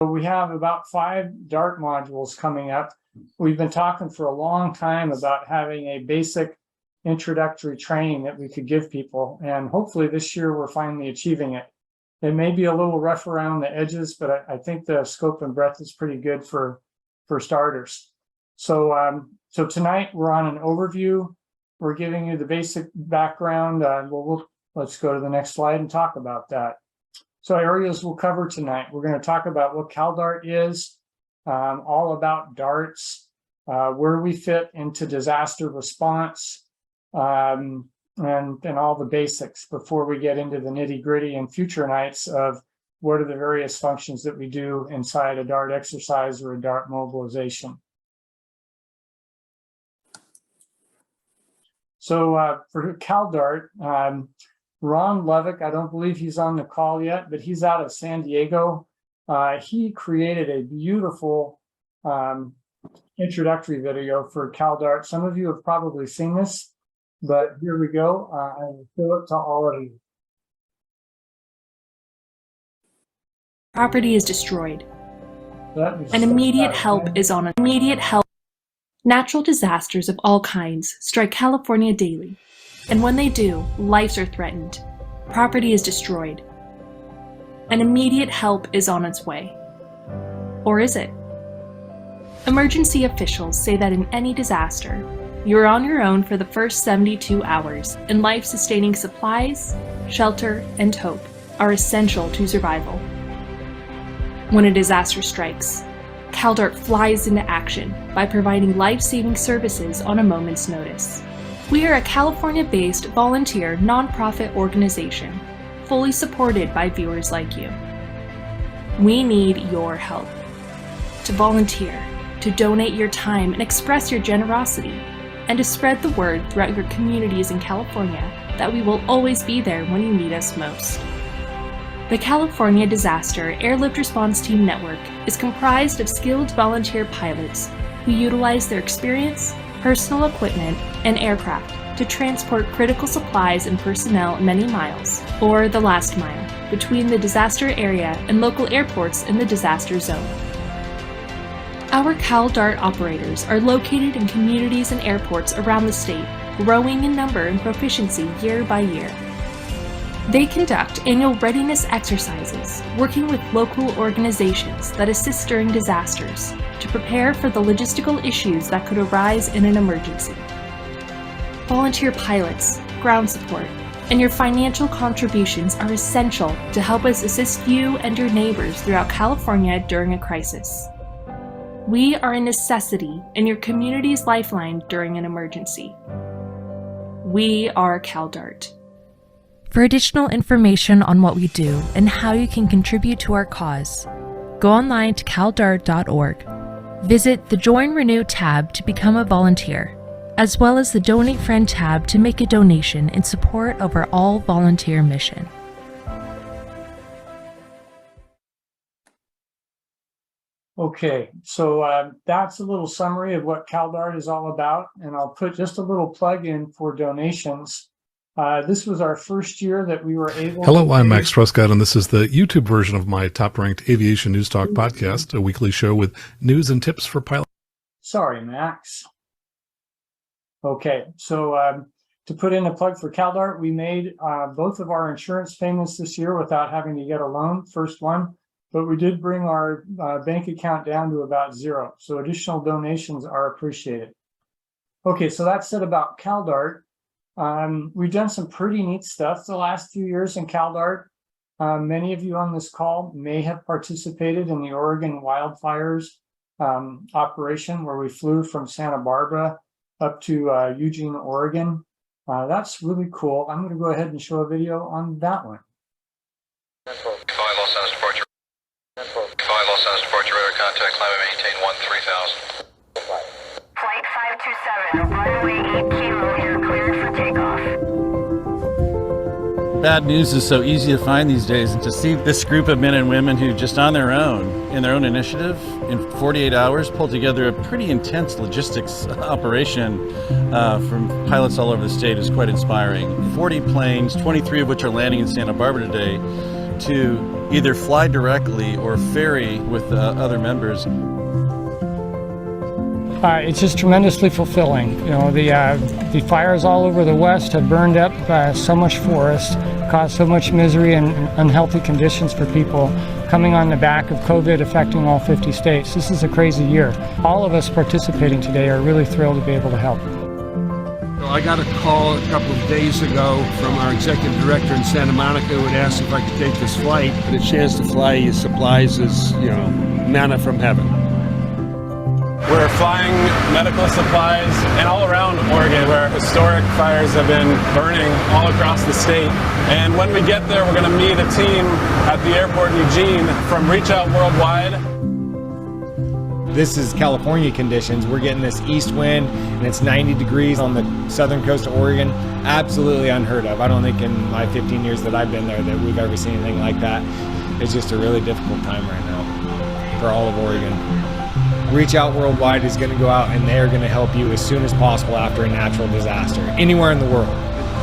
We have about 5 DART modules coming up. We've been talking for a long time about having a basic introductory training that we could give people, and hopefully this year we're finally achieving it. It may be a little rough around the edges, but I think the scope and breadth is pretty good for starters. So tonight we're on an overview. We're giving you the basic background. Let's go to the next slide and talk about that. So areas we'll cover tonight. We're going to talk about what CalDART is, all about darts, where we fit into disaster response, and all the basics before we get into the nitty-gritty and future nights of what are the various functions that we do inside a DART exercise or a DART mobilization. So for CalDART, Ron Levick, I don't believe he's on the call yet, but he's out of San Diego. He created a beautiful introductory video for CalDART. Some of you have probably seen this, but here we go. I will show it to all of you. Property is destroyed. And immediate help is on it. Immediate help. Natural disasters of all kinds strike California daily. And when they do, lives are threatened, property is destroyed, and immediate help is on its way. Or is it? Emergency officials say that in any disaster, you're on your own for the first 72 hours, and life-sustaining supplies, shelter, and hope are essential to survival. When a disaster strikes, CalDART flies into action by providing life-saving services on a moment's notice. We are a California-based volunteer nonprofit organization, fully supported by viewers like you. We need your help. To volunteer, to donate your time and express your generosity, and to spread the word throughout your communities in California that we will always be there when you need us most. The California Disaster Airlift Response Team Network is comprised of skilled volunteer pilots who utilize their experience, personal equipment, and aircraft to transport critical supplies and personnel many miles, or the last mile, between the disaster area and local airports in the disaster zone. Our CalDART operators are located in communities and airports around the state, growing in number and proficiency year by year. They conduct annual readiness exercises, working with local organizations that assist during disasters to prepare for the logistical issues that could arise in an emergency. Volunteer pilots, ground support, and your financial contributions are essential to help us assist you and your neighbors throughout California during a crisis. We are a necessity and your community's lifeline during an emergency. We are CalDART. For additional information on what we do and how you can contribute to our cause, go online to caldart.org. Visit the Join Renew tab to become a volunteer, as well as the Donate Friend tab to make a donation in support of our all-volunteer mission. Okay, so that's a little summary of what CalDART is all about, and I'll put just a little plug in for donations. This was our first year that we were able Hello, I'm Max Truscott, and this is the YouTube version of my top-ranked Aviation News Talk podcast, a weekly show with news and tips for pilots. Sorry, Max. Okay, so to put in a plug for CalDART, we made both of our insurance payments this year without having to get a loan, first one, but we did bring our bank account down to about zero, so additional donations are appreciated. Okay, so that's it about CalDART. We've done some pretty neat stuff the last few years in CalDART. Many of you on this call may have participated in the Oregon wildfires operation where we flew from Santa Barbara up to Eugene, Oregon. That's really cool. I'm going to go ahead and show a video on that one. 5 Los Angeles departure. 5 Los Angeles departure radar contact, climb and maintain 13,000. Flight 527, runway 8 kilo, you're cleared for takeoff. Bad news is so easy to find these days, and to see this group of men and women who just on their own, in their own initiative, in 48 hours pulled together a pretty intense logistics operation from pilots all over the state is quite inspiring. 40 planes, 23 of which are landing in Santa Barbara today, to either fly directly or ferry with other members. It's just tremendously fulfilling. You know, the fires all over the West have burned up so much forest, caused so much misery and unhealthy conditions for people, coming on the back of COVID affecting all 50 states. This is a crazy year. All of us participating today are really thrilled to be able to help. I got a call a couple of days ago from our executive director in Santa Monica who had asked if I could take this flight. The chance to fly his supplies is, you know, manna from heaven. We're flying medical supplies and all around Oregon where historic fires have been burning all across the state. And when we get there, we're going to meet a team at the airport in Eugene from Reach Out Worldwide. This is California conditions. We're getting this east wind and it's 90 degrees on the southern coast of Oregon. Absolutely unheard of. I don't think in my 15 years that I've been there that we've ever seen anything like that. It's just a really difficult time right now for all of Oregon. Reach Out Worldwide is going to go out and they're going to help you as soon as possible after a natural disaster, anywhere in the world.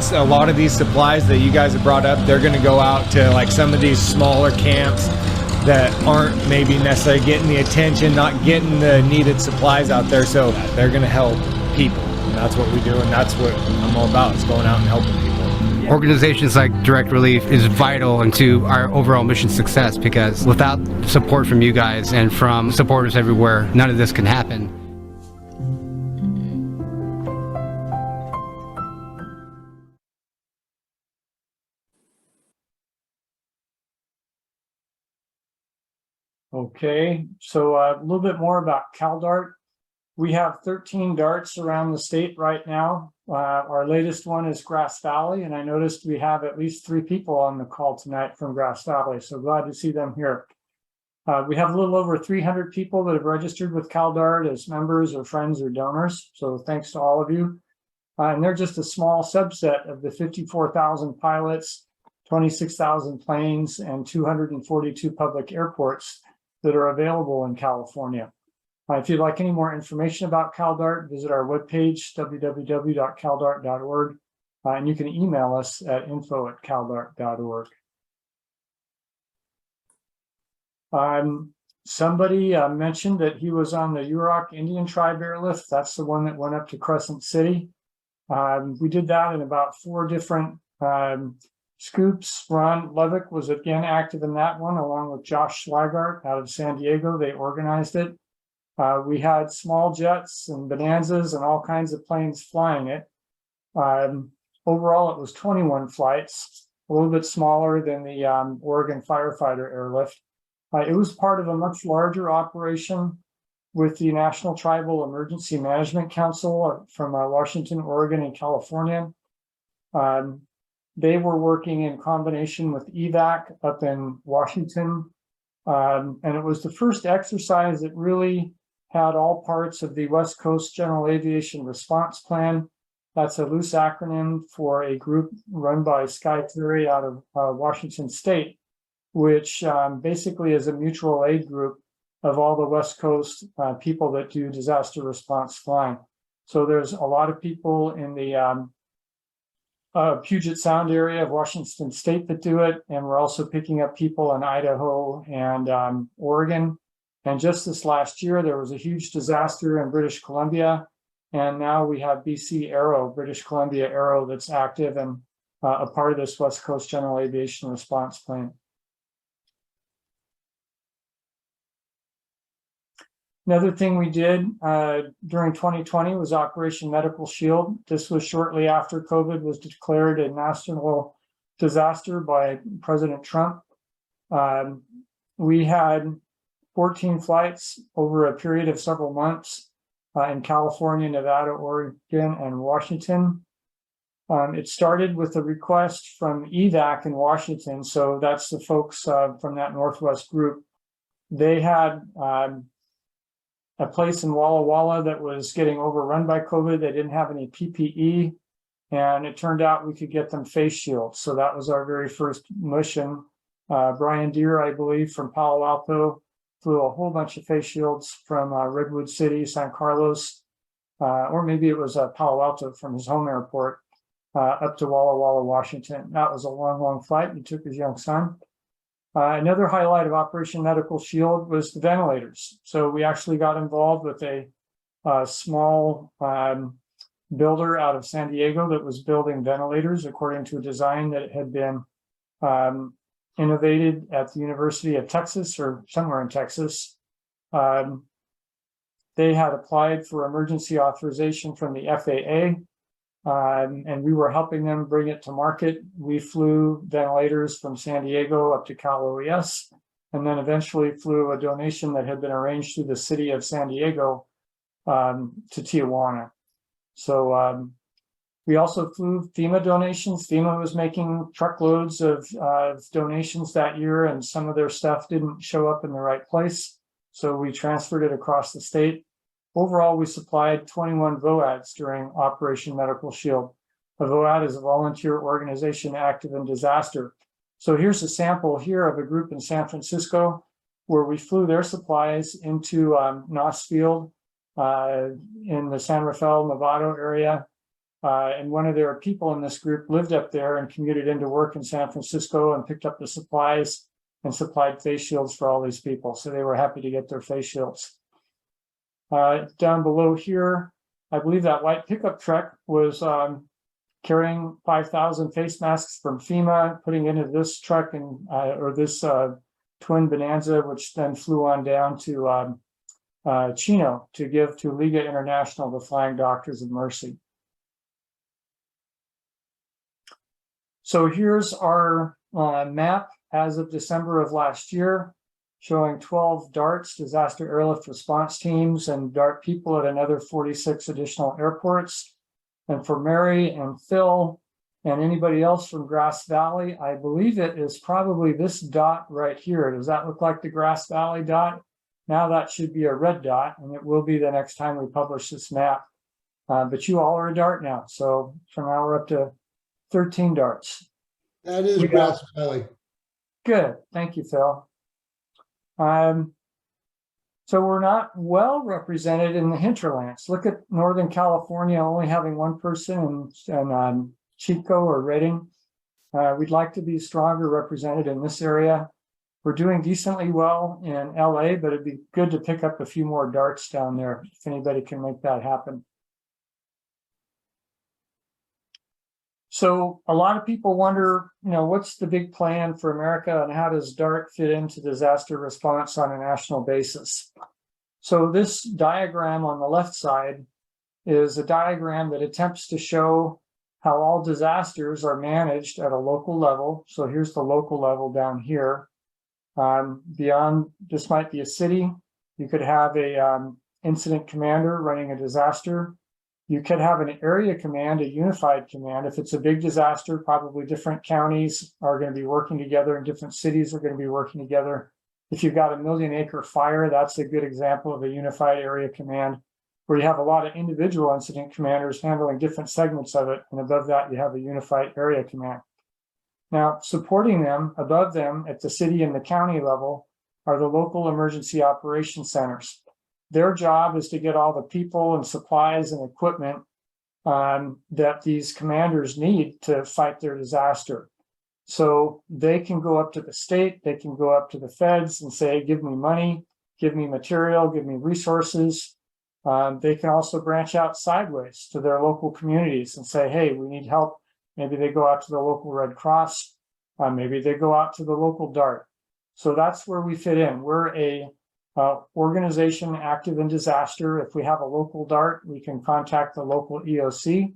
So a lot of these supplies that you guys have brought up, they're going to go out to like some of these smaller camps that aren't maybe necessarily getting the attention, not getting the needed supplies out there. So they're going to help people. And that's what we do, and that's what I'm all about, is going out and helping people. Organizations like Direct Relief is vital into our overall mission success, because without support from you guys and from supporters everywhere, none of this can happen. Okay, so a little bit more about CalDART. We have 13 darts around the state right now. Our latest one is Grass Valley, and I noticed we have at least 3 people on the call tonight from Grass Valley, so glad to see them here. We have a little over 300 people that have registered with CalDART as members or friends or donors, so thanks to all of you. And they're just a small subset of the 54,000 pilots, 26,000 planes, and 242 public airports that are available in California. If you'd like any more information about CalDART, visit our webpage, www.caldart.org, and you can email us at info@caldart.org. Somebody mentioned that he was on the Yurok Indian Tribe Airlift. That's the one that went up to Crescent City. We did that in about 4 different scoops. Ron Levick was again active in that one, along with Josh Schlagart out of San Diego. They organized it. We had small jets and bonanzas and all kinds of planes flying it. Overall, it was 21 flights, a little bit smaller than the Oregon Firefighter Airlift. It was part of a much larger operation with the National Tribal Emergency Management Council from Washington, Oregon, and California. They were working in combination with EVAC up in Washington. And it was the first exercise that really had all parts of the West Coast General Aviation Response Plan. That's a loose acronym for a group run by Sky Terry out of Washington State, which basically is a mutual aid group of all the West Coast people that do disaster response flying. So there's a lot of people in the Puget Sound area of Washington State that do it, and we're also picking up people in Idaho and Oregon. And just this last year, there was a huge disaster in British Columbia, and now we have BC Aero, British Columbia Aero, that's active and a part of this West Coast General Aviation Response Plan. Another thing we did during 2020 was Operation Medical Shield. This was shortly after COVID was declared a national disaster by President Trump. We had 14 flights over a period of several months in California, Nevada, Oregon, and Washington. It started with a request from EVAC in Washington. So that's the folks from that Northwest group. They had a place in Walla Walla that was getting overrun by COVID. They didn't have any PPE, and it turned out we could get them face shields. So that was our very first mission. Brian Deere, I believe, from Palo Alto, flew a whole bunch of face shields from Redwood City, San Carlos, or maybe it was Palo Alto from his home airport up to Walla Walla, Washington. That was a long, long flight. He took his young son. Another highlight of Operation Medical Shield was the ventilators. So we actually got involved with a small builder out of San Diego that was building ventilators according to a design that had been innovated at the University of Texas or somewhere in Texas. They had applied for emergency authorization from the FAA, and we were helping them bring it to market. We flew ventilators from San Diego up to Cal OES, and then eventually flew a donation that had been arranged through the city of San Diego to Tijuana. So we also flew FEMA donations. FEMA was making truckloads of donations that year, and some of their stuff didn't show up in the right place. So we transferred it across the state. Overall, we supplied 21 VOADs during Operation Medical Shield. A VOAD is a volunteer organization active in disaster. So here's a sample here of a group in San Francisco where we flew their supplies into Noss Field in the San Rafael, Novato area. And one of their people in this group lived up there and commuted into work in San Francisco and picked up the supplies and supplied face shields for all these people. So they were happy to get their face shields. Down below here, I believe that white pickup truck was carrying 5,000 face masks from FEMA, putting into this truck and or this twin Bonanza, which then flew on down to Chino to give to Liga International, the Flying Doctors of Mercy. So here's our map as of December of last year, showing 12 DARTs, disaster airlift response teams, and DART people at another 46 additional airports. And for Mary and Phil and anybody else from Grass Valley, I believe it is probably this dot right here. Does that look like the Grass Valley dot? Now that should be a red dot, and it will be the next time we publish this map. But you all are a DART now. So for now we're up to 13 DARTs. That is Grass Valley. Good. Thank you, Phil. So we're not well represented in the hinterlands. Look at Northern California only having one person in Chico or Redding. We'd like to be stronger represented in this area. We're doing decently well in LA, but it'd be good to pick up a few more DARTs down there if anybody can make that happen. So a lot of people wonder, what's the big plan for America and how does DART fit into disaster response on a national basis? So this diagram on the left side is a diagram that attempts to show how all disasters are managed at a local level. So here's the local level down here. Beyond, this might be a city. You could have a incident commander running a disaster. You could have an area command, a unified command. If it's a big disaster, probably different counties are going to be working together and different cities are going to be working together. If you've got a 1 million acre fire, that's a good example of a unified area command where you have a lot of individual incident commanders handling different segments of it. And above that, you have a unified area command. Now, supporting them, above them at the city and the county level are the local emergency operations centers. Their job is to get all the people and supplies and equipment that these commanders need to fight their disaster. So they can go up to the state, they can go up to the feds and say, give me money, give me material, give me resources. They can also branch out sideways to their local communities and say, hey, we need help. Maybe they go out to the local Red Cross. Maybe they go out to the local DART. So that's where we fit in. We're a organization active in disaster. If we have a local DART, we can contact the local EOC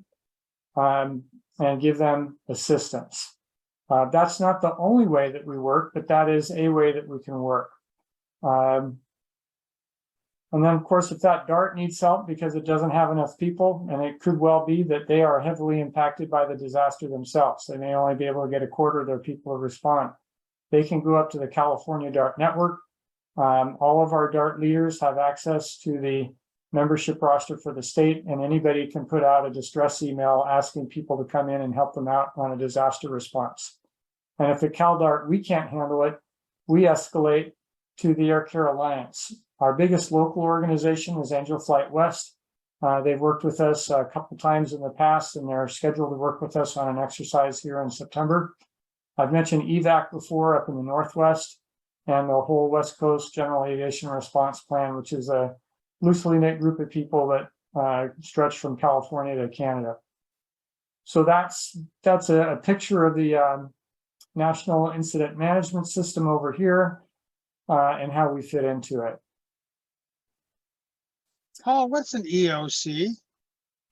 and give them assistance. That's not the only way that we work, but that is a way that we can work. And then, of course, if that DART needs help because it doesn't have enough people, and it could well be that they are heavily impacted by the disaster themselves. They may only be able to get a quarter of their people to respond. They can go up to the California DART network. All of our DART leaders have access to the membership roster for the state, and anybody can put out a distress email asking people to come in and help them out on a disaster response. And if at CalDART we can't handle it, we escalate to the Air Care Alliance. Our biggest local organization is Angel Flight West. They've worked with us a couple times in the past, and they're scheduled to work with us on an exercise here in September. I've mentioned EVAC before up in the Northwest, and the whole West Coast General Aviation Response Plan, which is a loosely knit group of people that stretch from California to Canada. So that's a picture of the National Incident Management System over here, and how we fit into it. Paul, what's an EOC?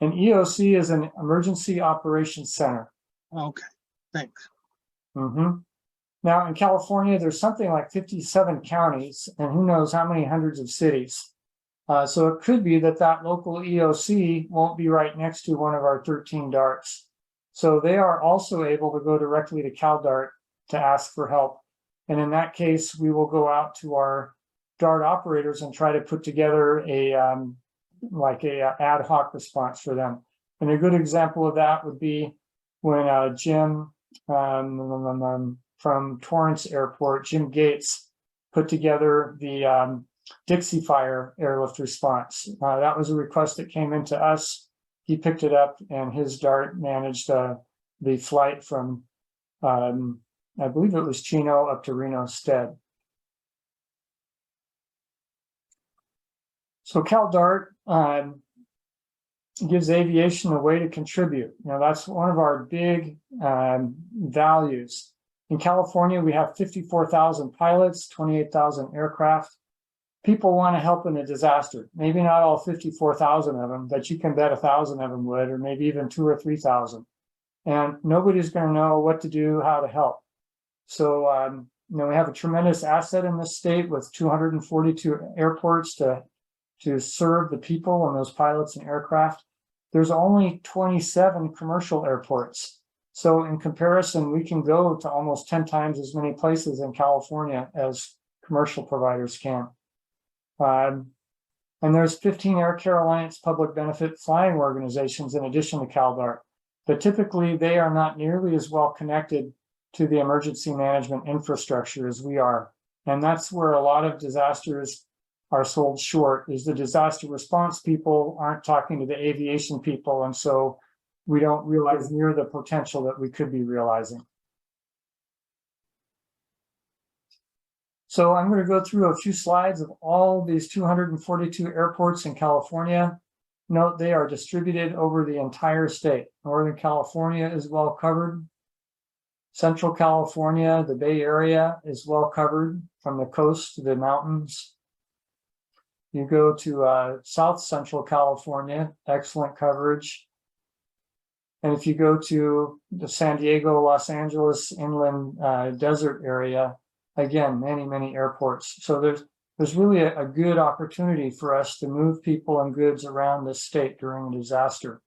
An EOC is an Emergency Operations Center. Okay, thanks. Now in California, there's something like 57 counties, and who knows how many hundreds of cities. So it could be that that local EOC won't be right next to one of our 13 DARTs. So they are also able to go directly to CalDART to ask for help. And in that case, we will go out to our DART operators and try to put together a ad hoc response for them. And a good example of that would be when Jim from Torrance Airport, Jim Gates, put together the Dixie Fire airlift response. That was a request that came into us. He picked it up, and his DART managed the flight from, I believe it was Chino up to Reno Stead. So CalDART gives aviation a way to contribute. That's one of our big values. In California, we have 54,000 pilots, 28,000 aircraft. People want to help in a disaster. Maybe not all 54,000 of them, but you can bet 1,000 of them would, or maybe even 2,000 or 3,000. And nobody's going to know what to do, how to help. So, we have a tremendous asset in this state with 242 airports to serve the people and those pilots and aircraft. There's only 27 commercial airports. So in comparison, we can go to almost 10 times as many places in California as commercial providers can. And there's 15 Air Care Alliance public benefit flying organizations in addition to CalDART. But typically, they are not nearly as well connected to the emergency management infrastructure as we are. And that's where a lot of disasters are sold short, is the disaster response people aren't talking to the aviation people, and so we don't realize near the potential that we could be realizing. So I'm going to go through a few slides of all these 242 airports in California. Note they are distributed over the entire state. Northern California is well covered. Central California, the Bay Area, is well covered from the coast to the mountains. You go to South Central California, excellent coverage. And if you go to the San Diego, Los Angeles inland desert area, again, many, many airports. So there's really a good opportunity for us to move people and goods around this state during a disaster.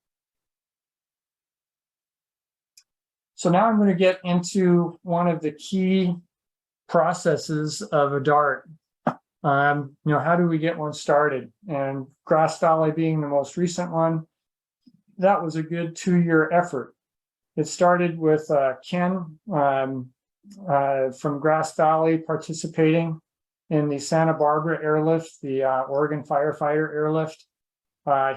So now I'm going to get into one of the key processes of a DART. How do we get one started? And Grass Valley being the most recent one, that was a good 2-year effort. It started with Ken from Grass Valley participating in the Santa Barbara Airlift, the Oregon Firefighter Airlift.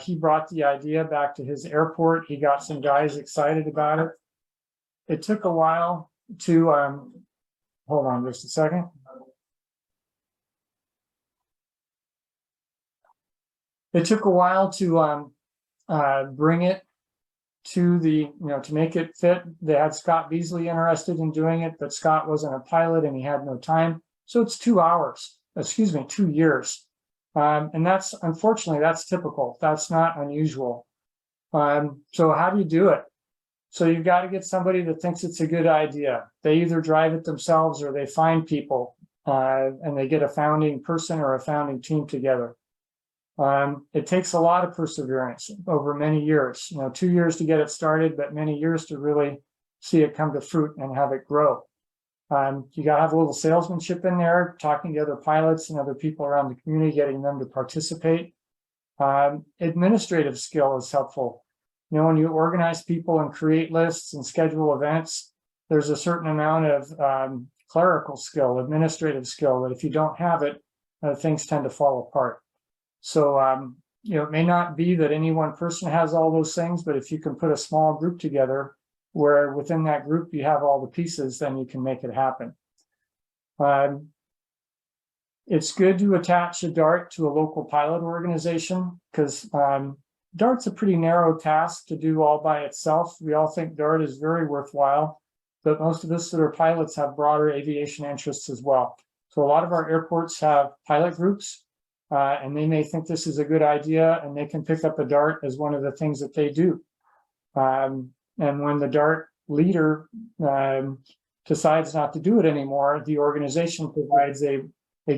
He brought the idea back to his airport. He got some guys excited about it. It took a while to, hold on just a second. It took a while to bring it to the, to make it fit. They had Scott Beasley interested in doing it, but Scott wasn't a pilot and he had no time. So it's 2 years. And that's, unfortunately, that's typical. That's not unusual. So how do you do it? So you've got to get somebody that thinks it's a good idea. They either drive it themselves or they find people and they get a founding person or a founding team together. It takes a lot of perseverance over many years, 2 years to get it started, but many years to really see it come to fruit and have it grow. You got to have a little salesmanship in there, talking to other pilots and other people around the community, getting them to participate. Administrative skill is helpful. When you organize people and create lists and schedule events, there's a certain amount of clerical skill, administrative skill, that if you don't have it, things tend to fall apart. So, it may not be that any one person has all those things, but if you can put a small group together where within that group you have all the pieces, then you can make it happen. It's good to attach a DART to a local pilot organization because DART's a pretty narrow task to do all by itself. We all think DART is very worthwhile, but most of us that are pilots have broader aviation interests as well. So a lot of our airports have pilot groups, and they may think this is a good idea, and they can pick up a DART as one of the things that they do. And when the DART leader decides not to do it anymore, the organization provides a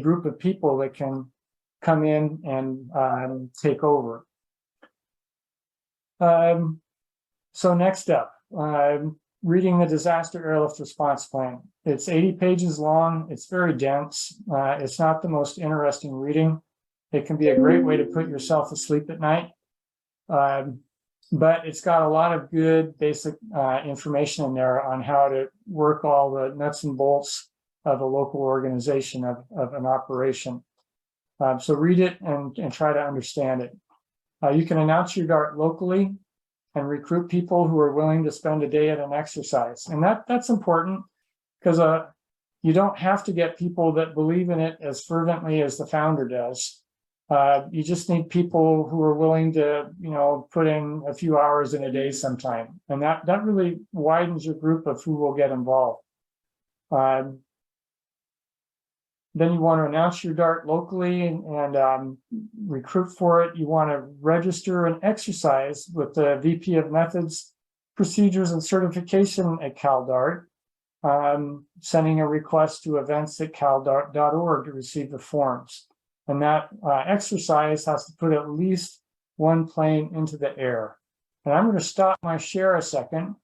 group of people that can come in and take over. So next up, reading the disaster airlift response plan. It's 80 pages long. It's very dense. It's not the most interesting reading. It can be a great way to put yourself asleep at night. But it's got a lot of good basic information in there on how to work all the nuts and bolts of a local organization of an operation. So read it and try to understand it. You can announce your DART locally and recruit people who are willing to spend a day at an exercise. And that's important because you don't have to get people that believe in it as fervently as the founder does. You just need people who are willing to, put in a few hours in a day sometime. And that really widens your group of who will get involved. Then you want to announce your DART locally and recruit for it. You want to register an exercise with the VP of Methods, Procedures, and Certification at CalDART, sending a request to events@caldart.org to receive the forms. And that exercise has to put at least one plane into the air. And I'm going to stop my share a second.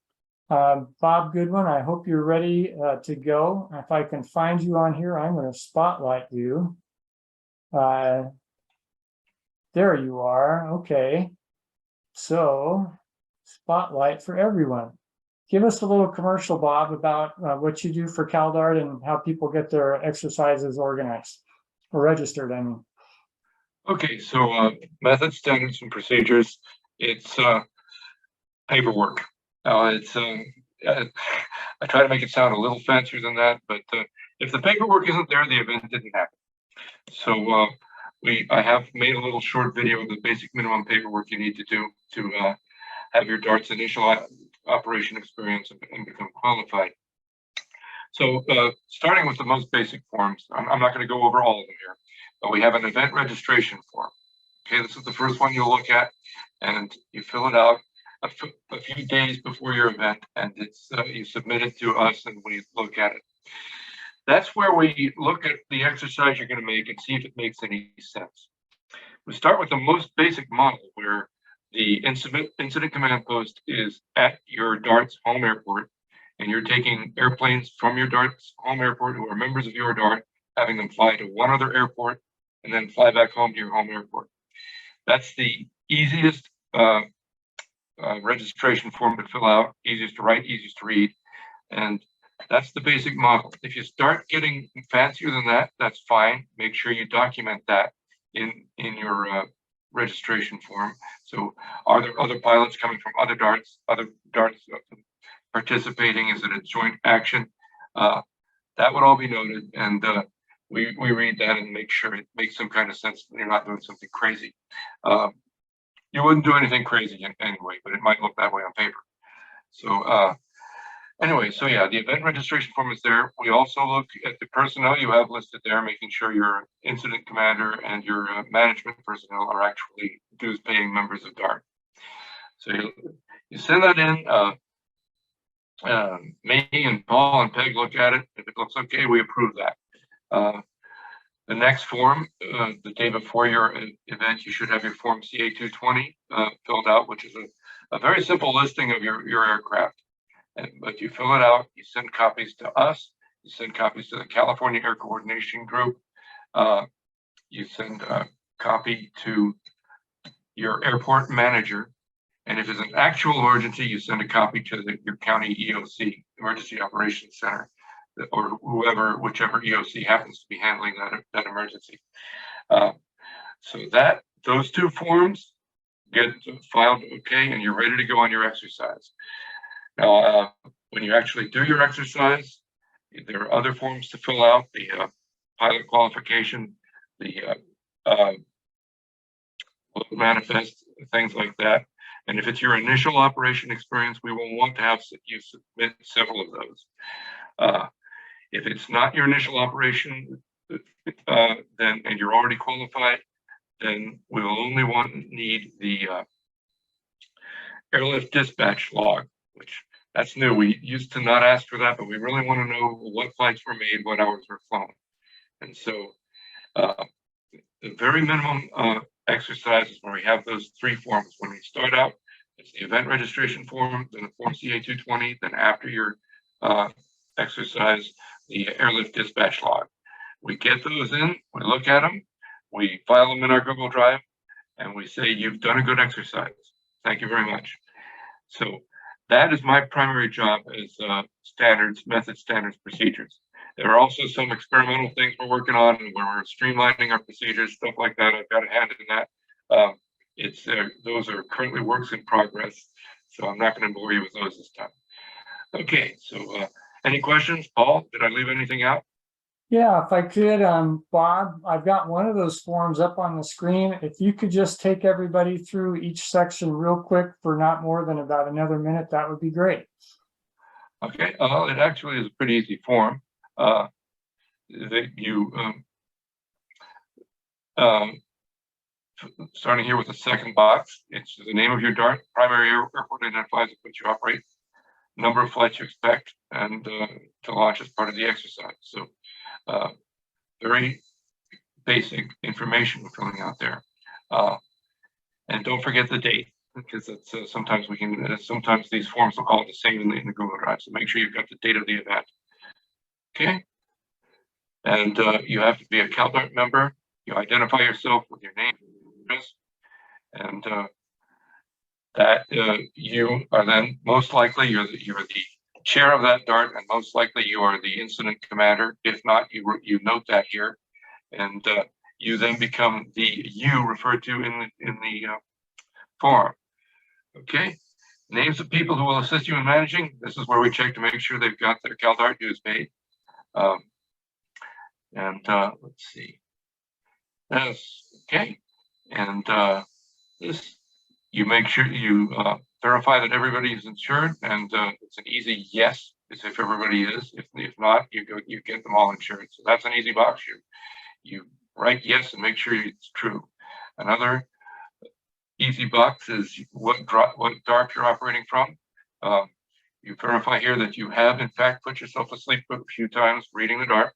Bob Goodwin, I hope you're ready to go. If I can find you on here, I'm going to spotlight you. There you are. Okay. So, spotlight for everyone. Give us a little commercial, Bob, about what you do for CalDART and how people get their exercises organized or registered, I mean. Okay, so methods, standards, and procedures. It's paperwork. I try to make it sound a little fancier than that, but if the paperwork isn't there, the event didn't happen. So I have made a little short video of the basic minimum paperwork you need to do to have your DART's initial operation experience and become qualified. So starting with the most basic forms, I'm not going to go over all of them here, but we have an event registration form. Okay, this is the first one you'll look at, and you fill it out a few days before your event, and it's you submit it to us and we look at it. That's where we look at the exercise you're going to make and see if it makes any sense. We start with the most basic model where the incident command post is at your DART's home airport, and you're taking airplanes from your DART's home airport who are members of your DART, having them fly to one other airport and then fly back home to your home airport. That's the easiest registration form to fill out, easiest to write, easiest to read, and that's the basic model. If you start getting fancier than that, that's fine. Make sure you document that in your registration form. So are there other pilots coming from other DARTs participating? Is it a joint action? That would all be noted, and we read that and make sure it makes some kind of sense that you're not doing something crazy. You wouldn't do anything crazy anyway, but it might look that way on paper. So anyway, so yeah, the event registration form is there. We also look at the personnel you have listed there, making sure your incident commander and your management personnel are actually dues-paying members of DART. So you send that in. Me and Paul and Peg look at it. If it looks okay, we approve that. The next form, the day before your event, you should have your form CA-220 filled out, which is a very simple listing of your aircraft. But you fill it out, you send copies to us, you send copies to the California Air Coordination Group, you send a copy to your airport manager, and if it's an actual emergency, you send a copy to your county EOC, Emergency Operations Center, or whichever EOC happens to be handling that emergency. So those two forms get filed okay, and you're ready to go on your exercise. Now, when you actually do your exercise, there are other forms to fill out, the pilot qualification, the manifest, things like that. And if it's your initial operation experience, we will want to have you submit several of those. If it's not your initial operation, then and you're already qualified, then we will only need the airlift dispatch log, which that's new. We used to not ask for that, but we really want to know what flights were made, what hours were flown. And so the very minimum exercises where we have those three forms. When we start out, it's the event registration form, then the form CA-220, then after your exercise, the airlift dispatch log. We get those in, we look at them, we file them in our Google Drive, and we say, you've done a good exercise. Thank you very much. So that is my primary job as methods, standards, procedures. There are also some experimental things we're working on where we're streamlining our procedures, stuff like that. I've got a hand in that. Those are currently works in progress, so I'm not going to bore you with those this time. Okay, so any questions? Paul, did I leave anything out? Yeah, if I could, Bob, I've got one of those forms up on the screen. If you could just take everybody through each section real quick for not more than about another minute, that would be great. Okay, it actually is a pretty easy form. Starting here with the second box, it's the name of your DART, primary airport identifies at which you operate, number of flights you expect, and to launch as part of the exercise. So very basic information we're filling out there. And don't forget the date, because it's sometimes sometimes these forms will call it the same in the Google Drive. So make sure you've got the date of the event. Okay. And you have to be a CalDART member. You identify yourself with your name, and that you are then most likely you're the chair of that DART, and most likely you are the incident commander. If not, you note that here, and you then become the you referred to in the form. Okay. Names of people who will assist you in managing. This is where we check to make sure they've got their CalDART dues paid. Let's see. Yes. Okay. And this, you make sure you verify that everybody is insured, and it's an easy yes, as if everybody is. If not, you get them all insured. So that's an easy box. You write yes and make sure it's true. Another easy box is what DART you're operating from. You verify here that you have in fact put yourself asleep a few times reading the DART,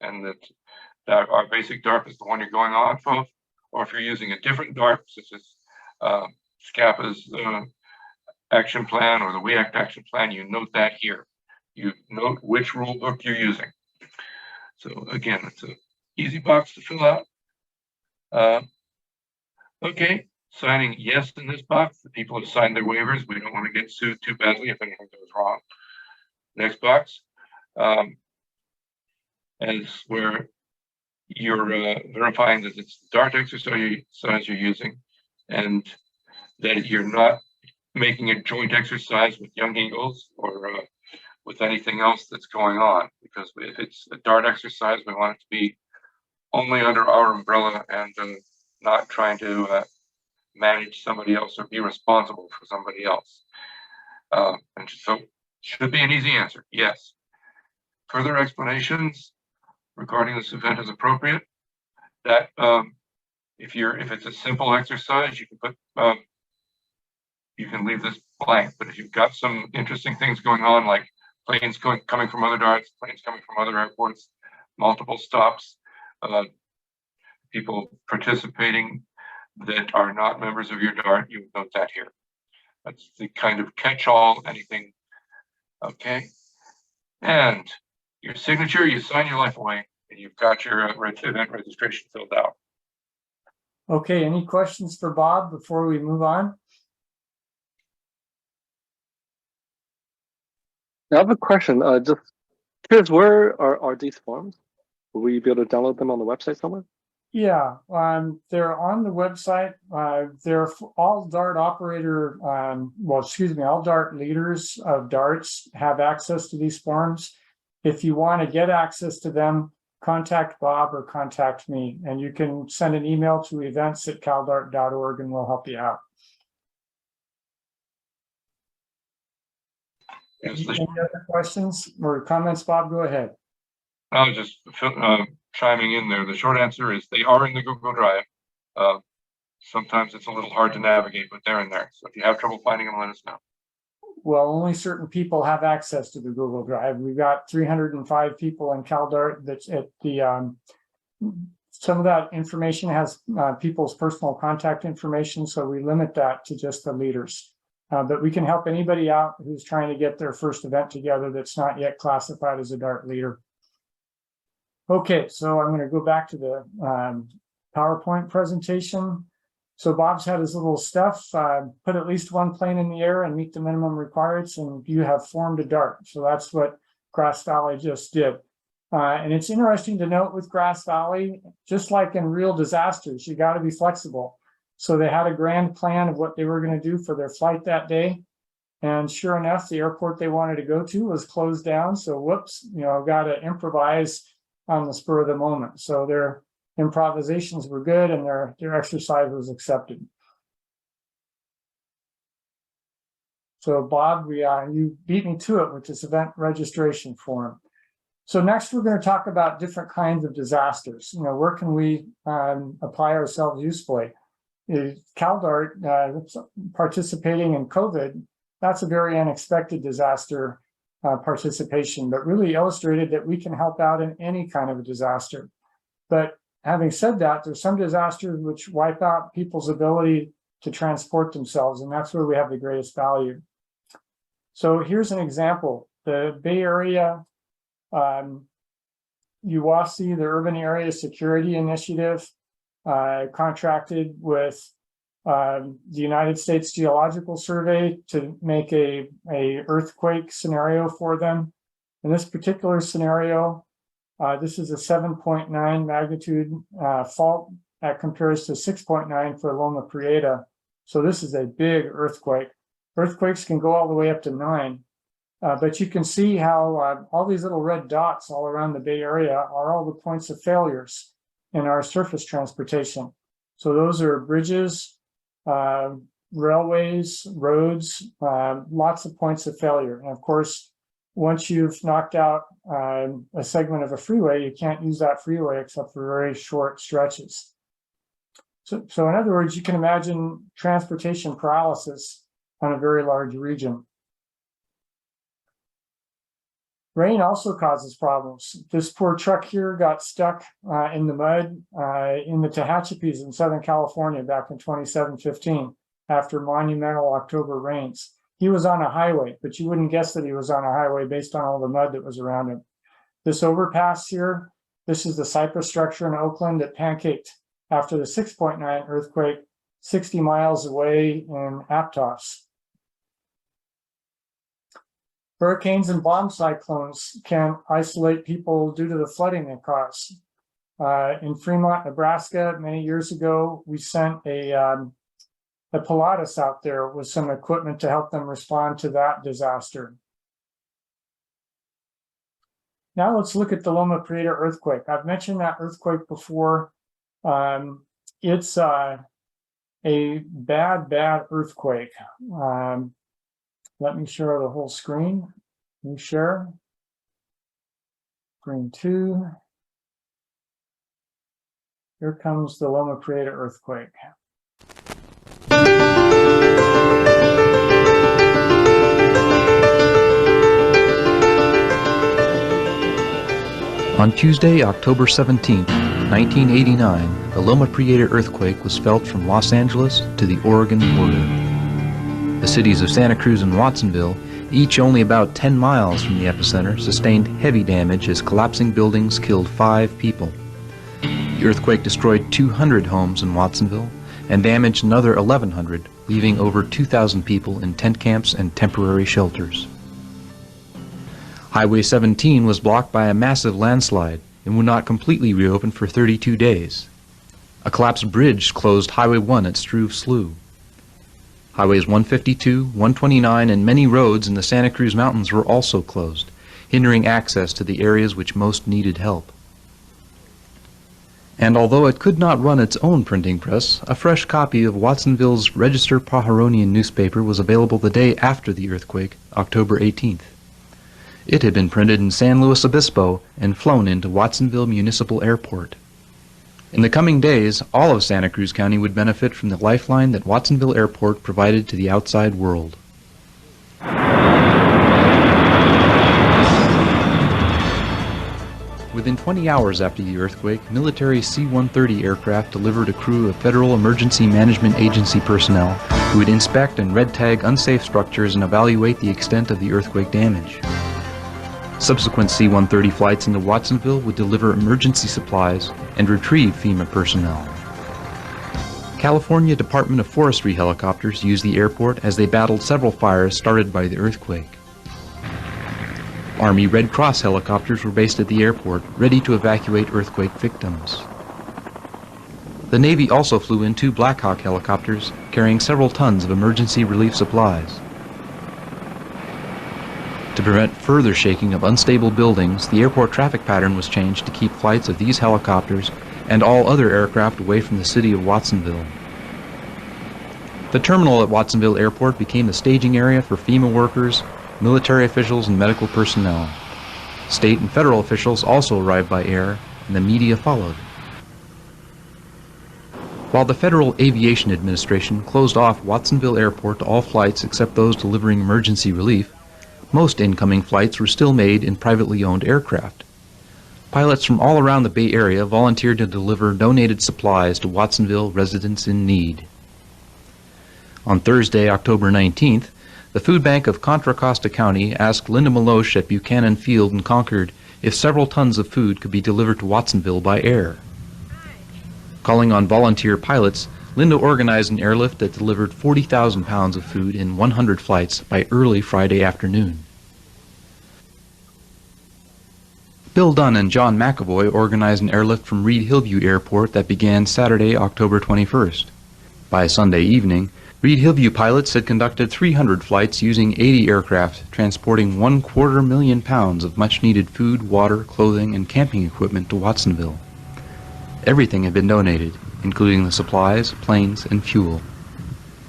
and that our basic DART is the one you're going off of, or if you're using a different DART, such as SCAPA's action plan or the WCGARP action plan, you note that here. You note which rule book you're using. So again, it's an easy box to fill out. Okay, signing yes in this box. The people have signed their waivers. We don't want to get sued too badly if anything goes wrong. Next box. And it's where you're verifying that it's the DART exercise you're using, and that you're not making a joint exercise with Young Eagles or with anything else that's going on. Because if it's a DART exercise, we want it to be only under our umbrella and not trying to manage somebody else or be responsible for somebody else. And so should be an easy answer, yes. Further explanations regarding this event is appropriate. That if it's a simple exercise, you can put you can leave this blank. But if you've got some interesting things going on, like planes coming from other DARTs, planes coming from other airports, multiple stops, people participating that are not members of your DART, you note that here. That's the kind of catch-all, anything. Okay. And your signature, you sign your life away, and you've got your event registration filled out. Okay, any questions for Bob before we move on? I have a question. Just curious, where are these forms? Will we be able to download them on the website somewhere? Yeah, they're on the website. They're all DART operator, all DART leaders of DARTs have access to these forms. If you want to get access to them, contact Bob or contact me, and you can send an email to events@caldart.org and we'll help you out. Any other questions or comments, Bob? Go ahead. I was just chiming in there. The short answer is they are in the Google Drive. Sometimes it's a little hard to navigate, but they're in there. So if you have trouble finding them, let us know. Well, only certain people have access to the Google Drive. We've got 305 people in CalDART. That's at the some of that information has people's personal contact information, so we limit that to just the leaders. But we can help anybody out who's trying to get their first event together that's not yet classified as a DART leader. Okay, so I'm going to go back to the PowerPoint presentation. So Bob's had his little stuff, put at least one plane in the air and meet the minimum requirements, and you have formed a DART. So that's what Grass Valley just did. And it's interesting to note with Grass Valley, just like in real disasters, you got to be flexible. So they had a grand plan of what they were going to do for their flight that day. And sure enough, the airport they wanted to go to was closed down. So whoops, got to improvise on the spur of the moment. So their improvisations were good and their exercise was accepted. So Bob, you beat me to it with this event registration form. So next we're going to talk about different kinds of disasters. Where can we apply ourselves usefully? CalDART participating in COVID, that's a very unexpected disaster participation, but really illustrated that we can help out in any kind of a disaster. But having said that, there's some disasters which wipe out people's ability to transport themselves, and that's where we have the greatest value. So here's an example. The Bay Area UASI, the Urban Area Security Initiative, contracted with the United States Geological Survey to make a earthquake scenario for them. In this particular scenario, this is a 7.9 magnitude fault that compares to 6.9 for Loma Prieta. So this is a big earthquake. Earthquakes can go all the way up to 9. But you can see how all these little red dots all around the Bay Area are all the points of failures in our surface transportation. So those are bridges, railways, roads, lots of points of failure. And of course, once you've knocked out a segment of a freeway, you can't use that freeway except for very short stretches. So in other words, you can imagine transportation paralysis on a very large region. Rain also causes problems. This poor truck here got stuck in the mud in the Tehachapis in Southern California back in 2015 after monumental October rains. He was on a highway, but you wouldn't guess that he was on a highway based on all the mud that was around him. This overpass here, this is the Cypress structure in Oakland that pancaked after the 6.9 earthquake 60 miles away in Aptos. Hurricanes and bomb cyclones can isolate people due to the flooding they cause. In Fremont, Nebraska, many years ago, we sent a Pilatus out there with some equipment to help them respond to that disaster. Now let's look at the Loma Prieta earthquake. I've mentioned that earthquake before. It's a bad earthquake. Let me share the whole screen. Let me share. Screen 2. Here comes the Loma Prieta earthquake. On Tuesday, October 17, 1989, the Loma Prieta earthquake was felt from Los Angeles to the Oregon border. The cities of Santa Cruz and Watsonville, each only about 10 miles from the epicenter, sustained heavy damage as collapsing buildings killed 5 people. The earthquake destroyed 200 homes in Watsonville and damaged another 1,100, leaving over 2,000 people in tent camps and temporary shelters. Highway 17 was blocked by a massive landslide and would not completely reopen for 32 days. A collapsed bridge closed Highway 1 at Struve Slough. Highways 152, 129, and many roads in the Santa Cruz Mountains were also closed, hindering access to the areas which most needed help. And although it could not run its own printing press, a fresh copy of Watsonville's Register Pajaronian newspaper was available the day after the earthquake, October 18th. It had been printed in San Luis Obispo and flown into Watsonville Municipal Airport. In the coming days, all of Santa Cruz County would benefit from the lifeline that Watsonville Airport provided to the outside world. Within 20 hours after the earthquake, military C-130 aircraft delivered a crew of Federal Emergency Management Agency personnel who would inspect and red tag unsafe structures and evaluate the extent of the earthquake damage. Subsequent C-130 flights into Watsonville would deliver emergency supplies and retrieve FEMA personnel. California Department of Forestry helicopters used the airport as they battled several fires started by the earthquake. Army Red Cross helicopters were based at the airport, ready to evacuate earthquake victims. The Navy also flew in 2 Black Hawk helicopters carrying several tons of emergency relief supplies. To prevent further shaking of unstable buildings, the airport traffic pattern was changed to keep flights of these helicopters and all other aircraft away from the city of Watsonville. The terminal at Watsonville Airport became the staging area for FEMA workers, military officials, and medical personnel. State and federal officials also arrived by air, and the media followed. While the Federal Aviation Administration closed off Watsonville Airport to all flights except those delivering emergency relief, most incoming flights were still made in privately owned aircraft. Pilots from all around the Bay Area volunteered to deliver donated supplies to Watsonville residents in need. On Thursday, October 19th, the Food Bank of Contra Costa County asked Linda Meloche at Buchanan Field in Concord if several tons of food could be delivered to Watsonville by air. Calling on volunteer pilots, Linda organized an airlift that delivered 40,000 pounds of food in 100 flights by early Friday afternoon. Bill Dunn and John McAvoy organized an airlift from Reed Hillview Airport that began Saturday, October 21st. By Sunday evening, Reed Hillview pilots had conducted 300 flights using 80 aircraft, transporting 250,000 pounds of much-needed food, water, clothing, and camping equipment to Watsonville. Everything had been donated, including the supplies, planes, and fuel.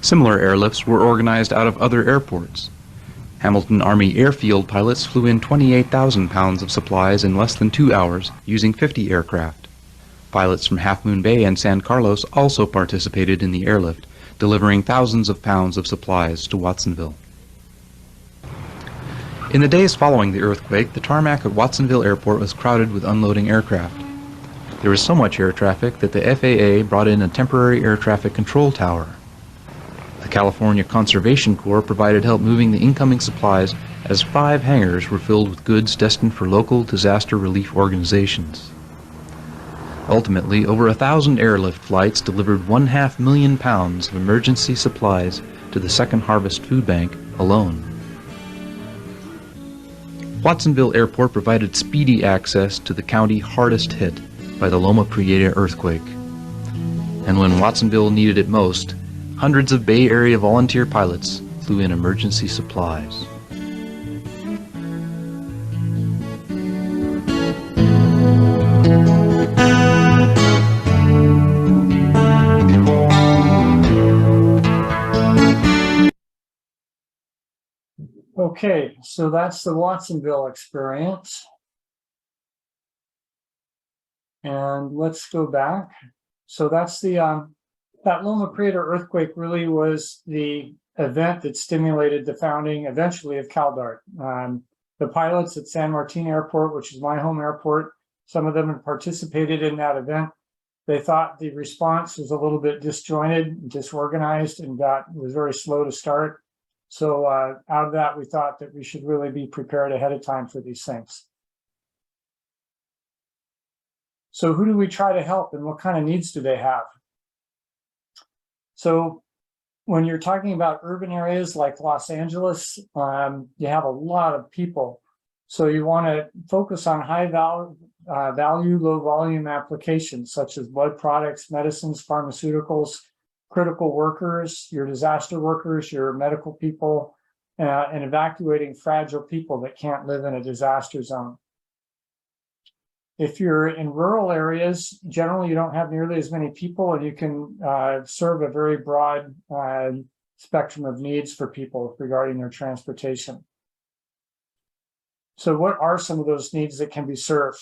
Similar airlifts were organized out of other airports. Hamilton Army Airfield pilots flew in 28,000 pounds of supplies in less than 2 hours using 50 aircraft. Pilots from Half Moon Bay and San Carlos also participated in the airlift, delivering thousands of pounds of supplies to Watsonville. In the days following the earthquake, the tarmac at Watsonville Airport was crowded with unloading aircraft. There was so much air traffic that the FAA brought in a temporary air traffic control tower. The California Conservation Corps provided help moving the incoming supplies as 5 hangars were filled with goods destined for local disaster relief organizations. Ultimately, over 1,000 airlift flights delivered 500,000 pounds of emergency supplies to the Second Harvest Food Bank alone. Watsonville Airport provided speedy access to the county hardest hit by the Loma Prieta earthquake. And when Watsonville needed it most, hundreds of Bay Area volunteer pilots flew in emergency supplies. Okay, so that's the Watsonville experience. And let's go back. So that's the that Loma Prieta earthquake really was the event that stimulated the founding eventually of CalDART. The pilots at San Martin Airport, which is my home airport, some of them had participated in that event. They thought the response was a little bit disjointed, disorganized, and was very slow to start. So out of that, we thought that we should really be prepared ahead of time for these things. So who do we try to help and what kind of needs do they have? So when you're talking about urban areas like Los Angeles, you have a lot of people. So you want to focus on high value, low volume applications such as blood products, medicines, pharmaceuticals, critical workers, your disaster workers, your medical people, and evacuating fragile people that can't live in a disaster zone. If you're in rural areas, generally you don't have nearly as many people, and you can serve a very broad spectrum of needs for people regarding their transportation. So what are some of those needs that can be served?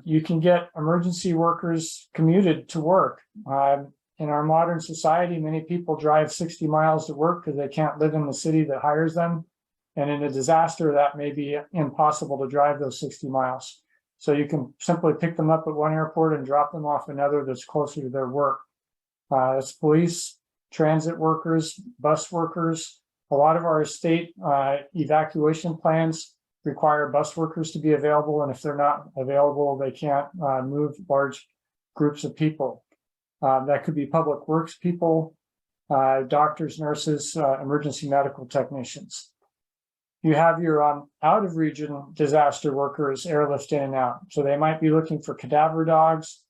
You can get emergency workers commuted to work. In our modern society, many people drive 60 miles to work because they can't live in the city that hires them. And in a disaster, that may be impossible to drive those 60 miles. So you can simply pick them up at one airport and drop them off another that's closer to their work. It's police, transit workers, bus workers. A lot of our state evacuation plans require bus workers to be available, and if they're not available, they can't move large groups of people. That could be public works people, doctors, nurses, emergency medical technicians. You have your out of region disaster workers airlift in and out. So they might be looking for cadaver dogs,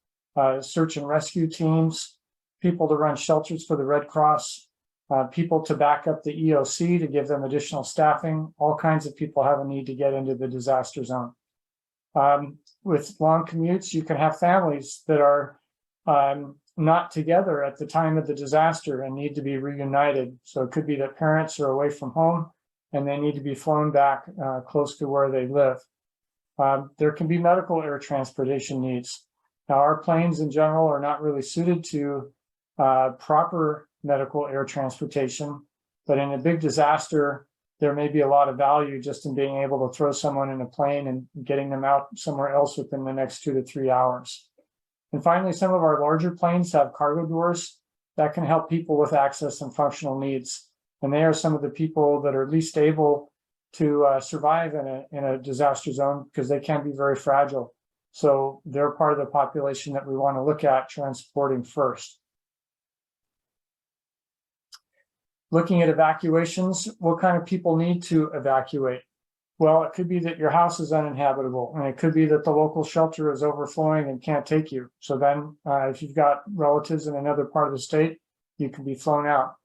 search and rescue teams, people to run shelters for the Red Cross, people to back up the EOC to give them additional staffing. All kinds of people have a need to get into the disaster zone. With long commutes, you can have families that are not together at the time of the disaster and need to be reunited. So it could be that parents are away from home and they need to be flown back close to where they live. There can be medical air transportation needs. Now, our planes in general are not really suited to proper medical air transportation, but in a big disaster, there may be a lot of value just in being able to throw someone in a plane and getting them out somewhere else within the next 2 to 3 hours. And finally, some of our larger planes have cargo doors that can help people with access and functional needs. And they are some of the people that are least able to survive in a disaster zone because they can be very fragile. So they're part of the population that we want to look at transporting first. Looking at evacuations, what kind of people need to evacuate? Well, it could be that your house is uninhabitable, and it could be that the local shelter is overflowing and can't take you. So then if you've got relatives in another part of the state, you can be flown out.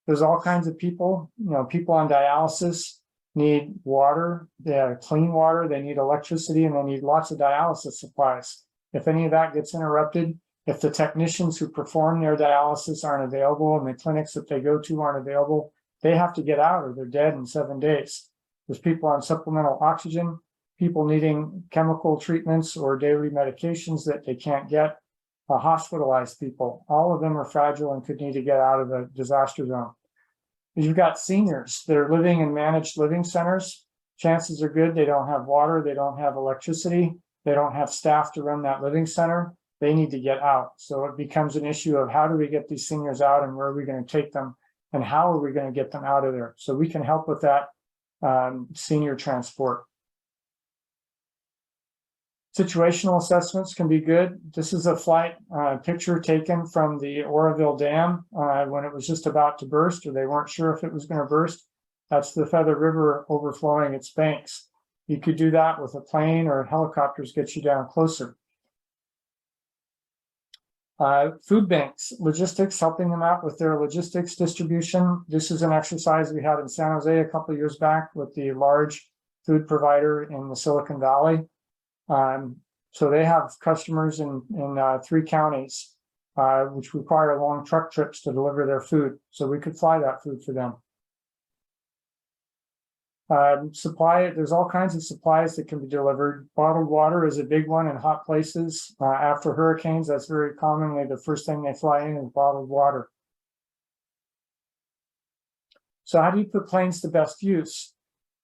There's all kinds of people, people on dialysis need water, clean water, they need electricity, and they need lots of dialysis supplies. If any of that gets interrupted, if the technicians who perform their dialysis aren't available and the clinics that they go to aren't available, they have to get out or they're dead in 7 days. There's people on supplemental oxygen, people needing chemical treatments or daily medications that they can't get, hospitalized people. All of them are fragile and could need to get out of the disaster zone. You've got seniors that are living in managed living centers. Chances are good they don't have water, they don't have electricity, they don't have staff to run that living center. They need to get out. So it becomes an issue of how do we get these seniors out and where are we going to take them and how are we going to get them out of there? So we can help with that senior transport. Situational assessments can be good. This is a flight picture taken from the Oroville Dam when it was just about to burst, or they weren't sure if it was going to burst. That's the Feather River overflowing its banks. You could do that with a plane, or helicopters get you down closer. Food banks, logistics, helping them out with their logistics distribution. This is an exercise we had in San Jose a couple of years back with the large food provider in the Silicon Valley. So they have customers in 3 counties, which require long truck trips to deliver their food. So we could fly that food for them. There's all kinds of supplies that can be delivered. Bottled water is a big one in hot places. After hurricanes, that's very commonly the first thing they fly in is bottled water. So how do you put planes to best use?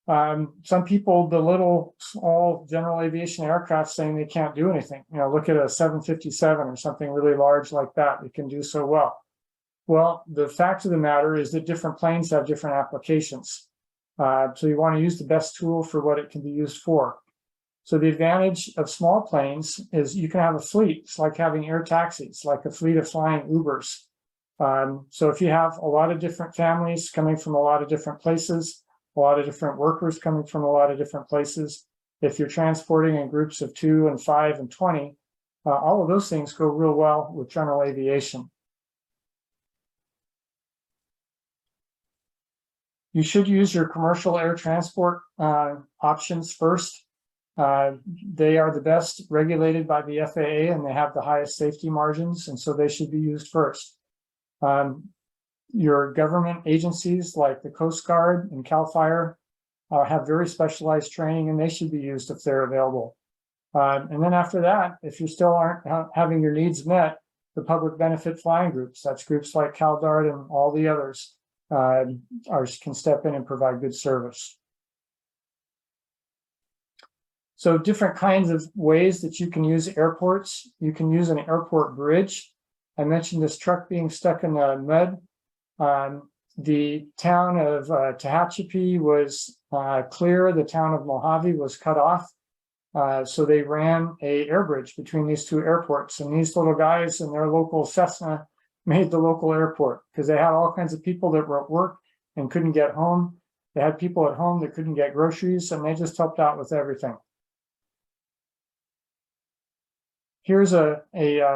Some people belittle all general aviation aircraft saying they can't do anything. Look at a 757 or something really large like that. It can do so well. Well, the fact of the matter is that different planes have different applications. So you want to use the best tool for what it can be used for. So the advantage of small planes is you can have a fleet. It's like having air taxis, like a fleet of flying Ubers. So if you have a lot of different families coming from a lot of different places, a lot of different workers coming from a lot of different places. If you're transporting in groups of 2 and 5 and 20, all of those things go real well with general aviation. You should use your commercial air transport options first. They are the best regulated by the FAA, and they have the highest safety margins, and so they should be used first. Your government agencies like the Coast Guard and CAL FIRE have very specialized training, and they should be used if they're available. And then after that, if you still aren't having your needs met, the public benefit flying groups, that's groups like CalDART and all the others, can step in and provide good service. So different kinds of ways that you can use airports. You can use an airport bridge. I mentioned this truck being stuck in the mud. The town of Tehachapi was clear. The town of Mojave was cut off. So they ran a air bridge between these two airports. And these little guys in their local Cessna made the local airport because they had all kinds of people that were at work and couldn't get home. They had people at home that couldn't get groceries, and they just helped out with everything. Here's a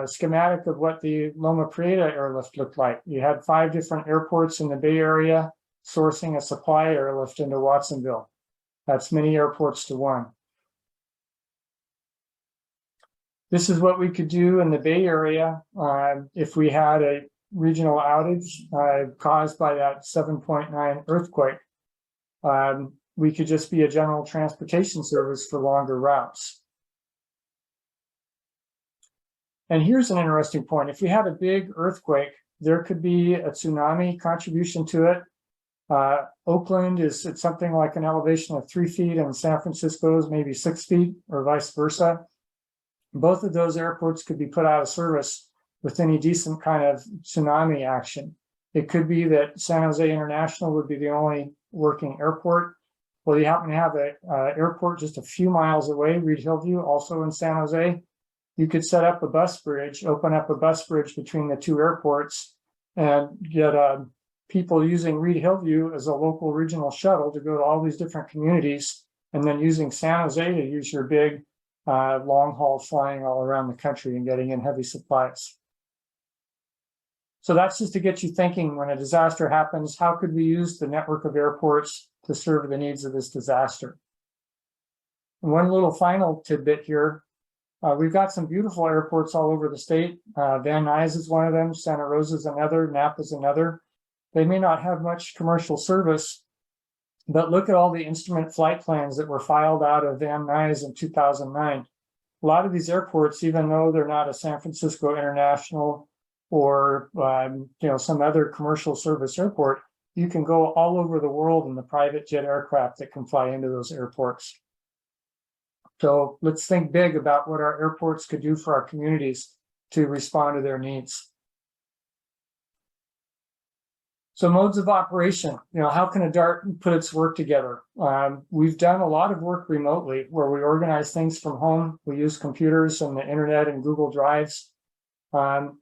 schematic of what the Loma Prieta airlift looked like. You had 5 different airports in the Bay Area sourcing a supply airlift into Watsonville. That's many airports to one. This is what we could do in the Bay Area if we had a regional outage caused by that 7.9 earthquake. We could just be a general transportation service for longer routes. And here's an interesting point. If we had a big earthquake, there could be a tsunami contribution to it. Oakland is at something like an elevation of 3 feet, and San Francisco is maybe 6 feet, or vice versa. Both of those airports could be put out of service with any decent kind of tsunami action. It could be that San Jose International would be the only working airport. Well, you happen to have an airport just a few miles away, Reed Hillview, also in San Jose. You could set up a bus bridge, open up a bus bridge between the two airports, and get people using Reed Hillview as a local regional shuttle to go to all these different communities, and then using San Jose to use your big long haul flying all around the country and getting in heavy supplies. So that's just to get you thinking, when a disaster happens, how could we use the network of airports to serve the needs of this disaster? And one little final tidbit here. We've got some beautiful airports all over the state. Van Nuys is one of them, Santa Rosa is another, Napa is another. They may not have much commercial service, but look at all the instrument flight plans that were filed out of Van Nuys in 2009. A lot of these airports, even though they're not a San Francisco International or some other commercial service airport, you can go all over the world in the private jet aircraft that can fly into those airports. So let's think big about what our airports could do for our communities to respond to their needs. So modes of operation, how can a DART put its work together? We've done a lot of work remotely where we organize things from home. We use computers and the internet and Google Drives.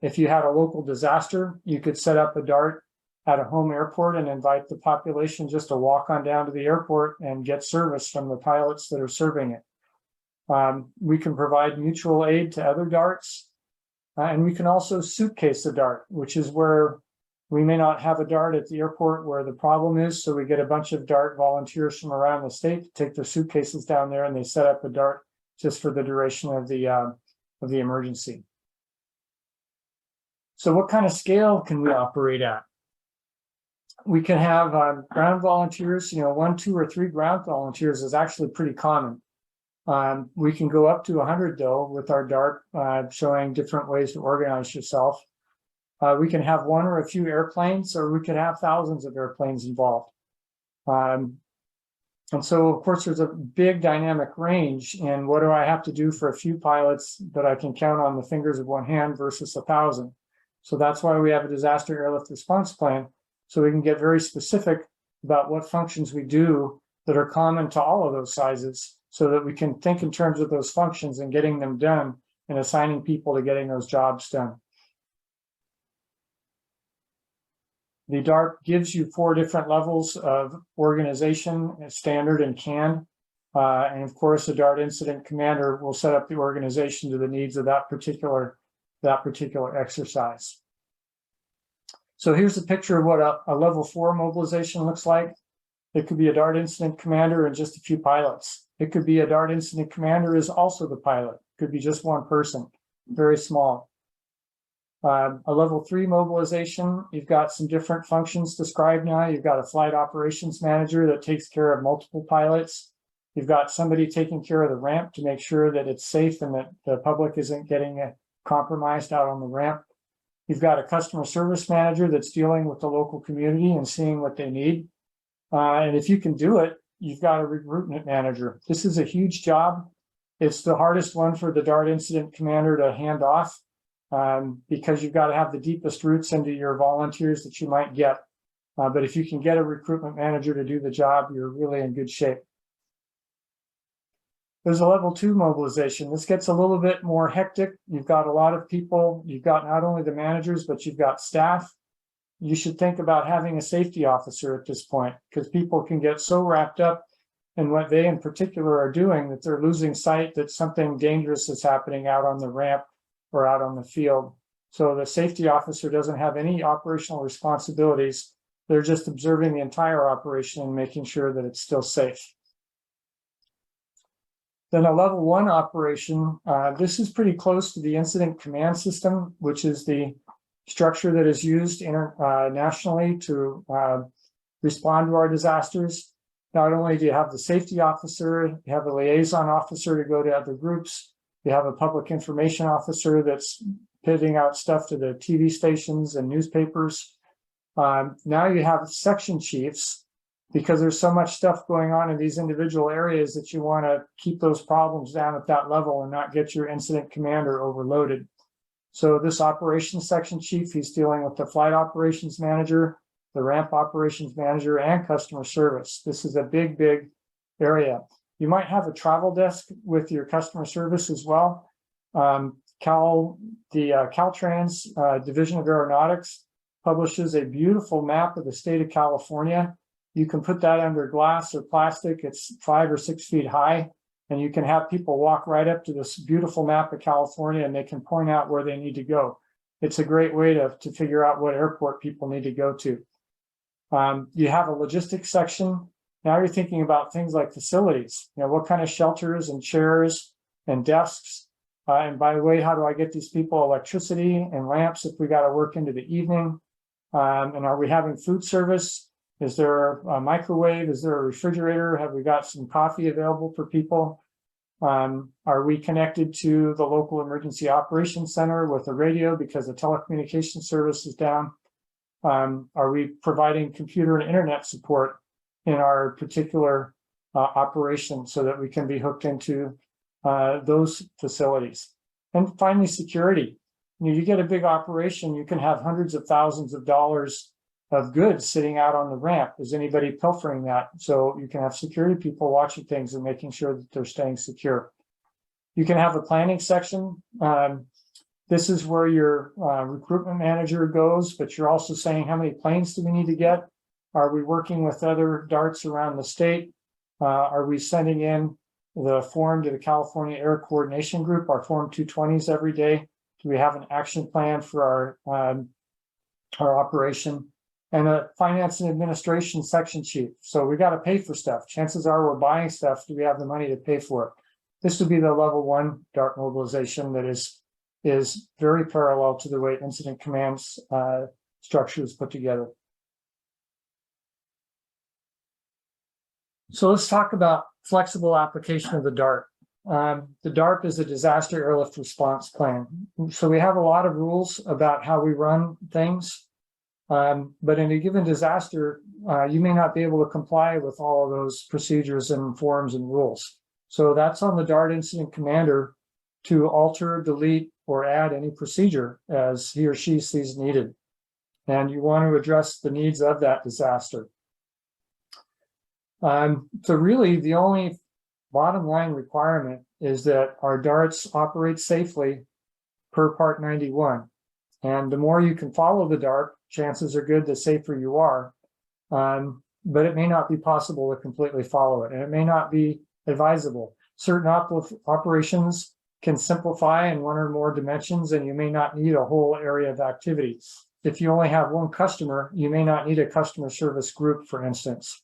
If you had a local disaster, you could set up a DART at a home airport and invite the population just to walk on down to the airport and get service from the pilots that are serving it. We can provide mutual aid to other DARTs, and we can also suitcase a DART, which is where we may not have a DART at the airport where the problem is, so we get a bunch of DART volunteers from around the state to take their suitcases down there, and they set up a DART just for the duration of the emergency. So what kind of scale can we operate at? We can have ground volunteers, 1, 2, or 3 ground volunteers is actually pretty common. We can go up to 100 though with our DART, showing different ways to organize yourself. We can have 1 or a few airplanes, or we could have thousands of airplanes involved. And so, of course, there's a big dynamic range in what do I have to do for a few pilots that I can count on the fingers of one hand versus 1,000. So that's why we have a disaster airlift response plan, so we can get very specific about what functions we do that are common to all of those sizes, so that we can think in terms of those functions and getting them done and assigning people to getting those jobs done. The DART gives you 4 different levels of organization, standard and canned. And of course, the DART incident commander will set up the organization to the needs of that particular exercise. So here's a picture of what a level 4 mobilization looks like. It could be a DART incident commander and just a few pilots. It could be a DART incident commander is also the pilot. It could be just one person, very small. A level 3 mobilization, you've got some different functions described now. You've got a flight operations manager that takes care of multiple pilots. You've got somebody taking care of the ramp to make sure that it's safe and that the public isn't getting compromised out on the ramp. You've got a customer service manager that's dealing with the local community and seeing what they need. And if you can do it, you've got a recruitment manager. This is a huge job. It's the hardest one for the DART incident commander to hand off. Because you've got to have the deepest roots into your volunteers that you might get. But if you can get a recruitment manager to do the job, you're really in good shape. There's a level 2 mobilization. This gets a little bit more hectic. You've got a lot of people. You've got not only the managers, but you've got staff. You should think about having a safety officer at this point, because people can get so wrapped up in what they in particular are doing that they're losing sight that something dangerous is happening out on the ramp or out on the field. So the safety officer doesn't have any operational responsibilities. They're just observing the entire operation and making sure that it's still safe. Then a level 1 operation, this is pretty close to the incident command system, which is the structure that is used nationally to respond to our disasters. Not only do you have the safety officer, you have a liaison officer to go to other groups. You have a public information officer that's pitting out stuff to the TV stations and newspapers. Now you have section chiefs, because there's so much stuff going on in these individual areas that you want to keep those problems down at that level and not get your incident commander overloaded. So this operations section chief, he's dealing with the flight operations manager, the ramp operations manager, and customer service. This is a big, big area. You might have a travel desk with your customer service as well. Caltrans Division of Aeronautics publishes a beautiful map of the state of California. You can put that under glass or plastic. It's 5 or 6 feet high, and you can have people walk right up to this beautiful map of California and they can point out where they need to go. It's a great way to figure out what airport people need to go to. You have a logistics section. Now you're thinking about things like facilities. You know, what kind of shelters and chairs and desks. And by the way, how do I get these people electricity and lamps if we got to work into the evening? And are we having food service? Is there a microwave? Is there a refrigerator? Have we got some coffee available for people? Are we connected to the local emergency operations center with a radio because the telecommunications service is down? Are we providing computer and internet support in our particular operation so that we can be hooked into those facilities? And finally, security. You get a big operation, you can have hundreds of thousands of dollars of goods sitting out on the ramp. Is anybody pilfering that? So you can have security people watching things and making sure that they're staying secure. You can have a planning section. This is where your recruitment manager goes, but you're also saying, how many planes do we need to get? Are we working with other DARTs around the state? Are we sending in the form to the California Air Coordination Group, our Form 220s every day? Do we have an action plan for our operation? And a finance and administration section chief. So we got to pay for stuff. Chances are we're buying stuff. Do we have the money to pay for it? This would be the level 1 DART mobilization that is very parallel to the way incident command's structure is put together. So let's talk about flexible application of the DART. The DARP is a disaster airlift response plan. So we have a lot of rules about how we run things. But in a given disaster, you may not be able to comply with all of those procedures and forms and rules. So that's on the DART incident commander to alter, delete, or add any procedure as he or she sees needed. And you want to address the needs of that disaster. So really, the only bottom line requirement is that our DARTs operate safely per Part 91. And the more you can follow the DART, chances are good the safer you are. But it may not be possible to completely follow it, and it may not be advisable. Certain operations can simplify in one or more dimensions, and you may not need a whole area of activity. If you only have one customer, you may not need a customer service group, for instance.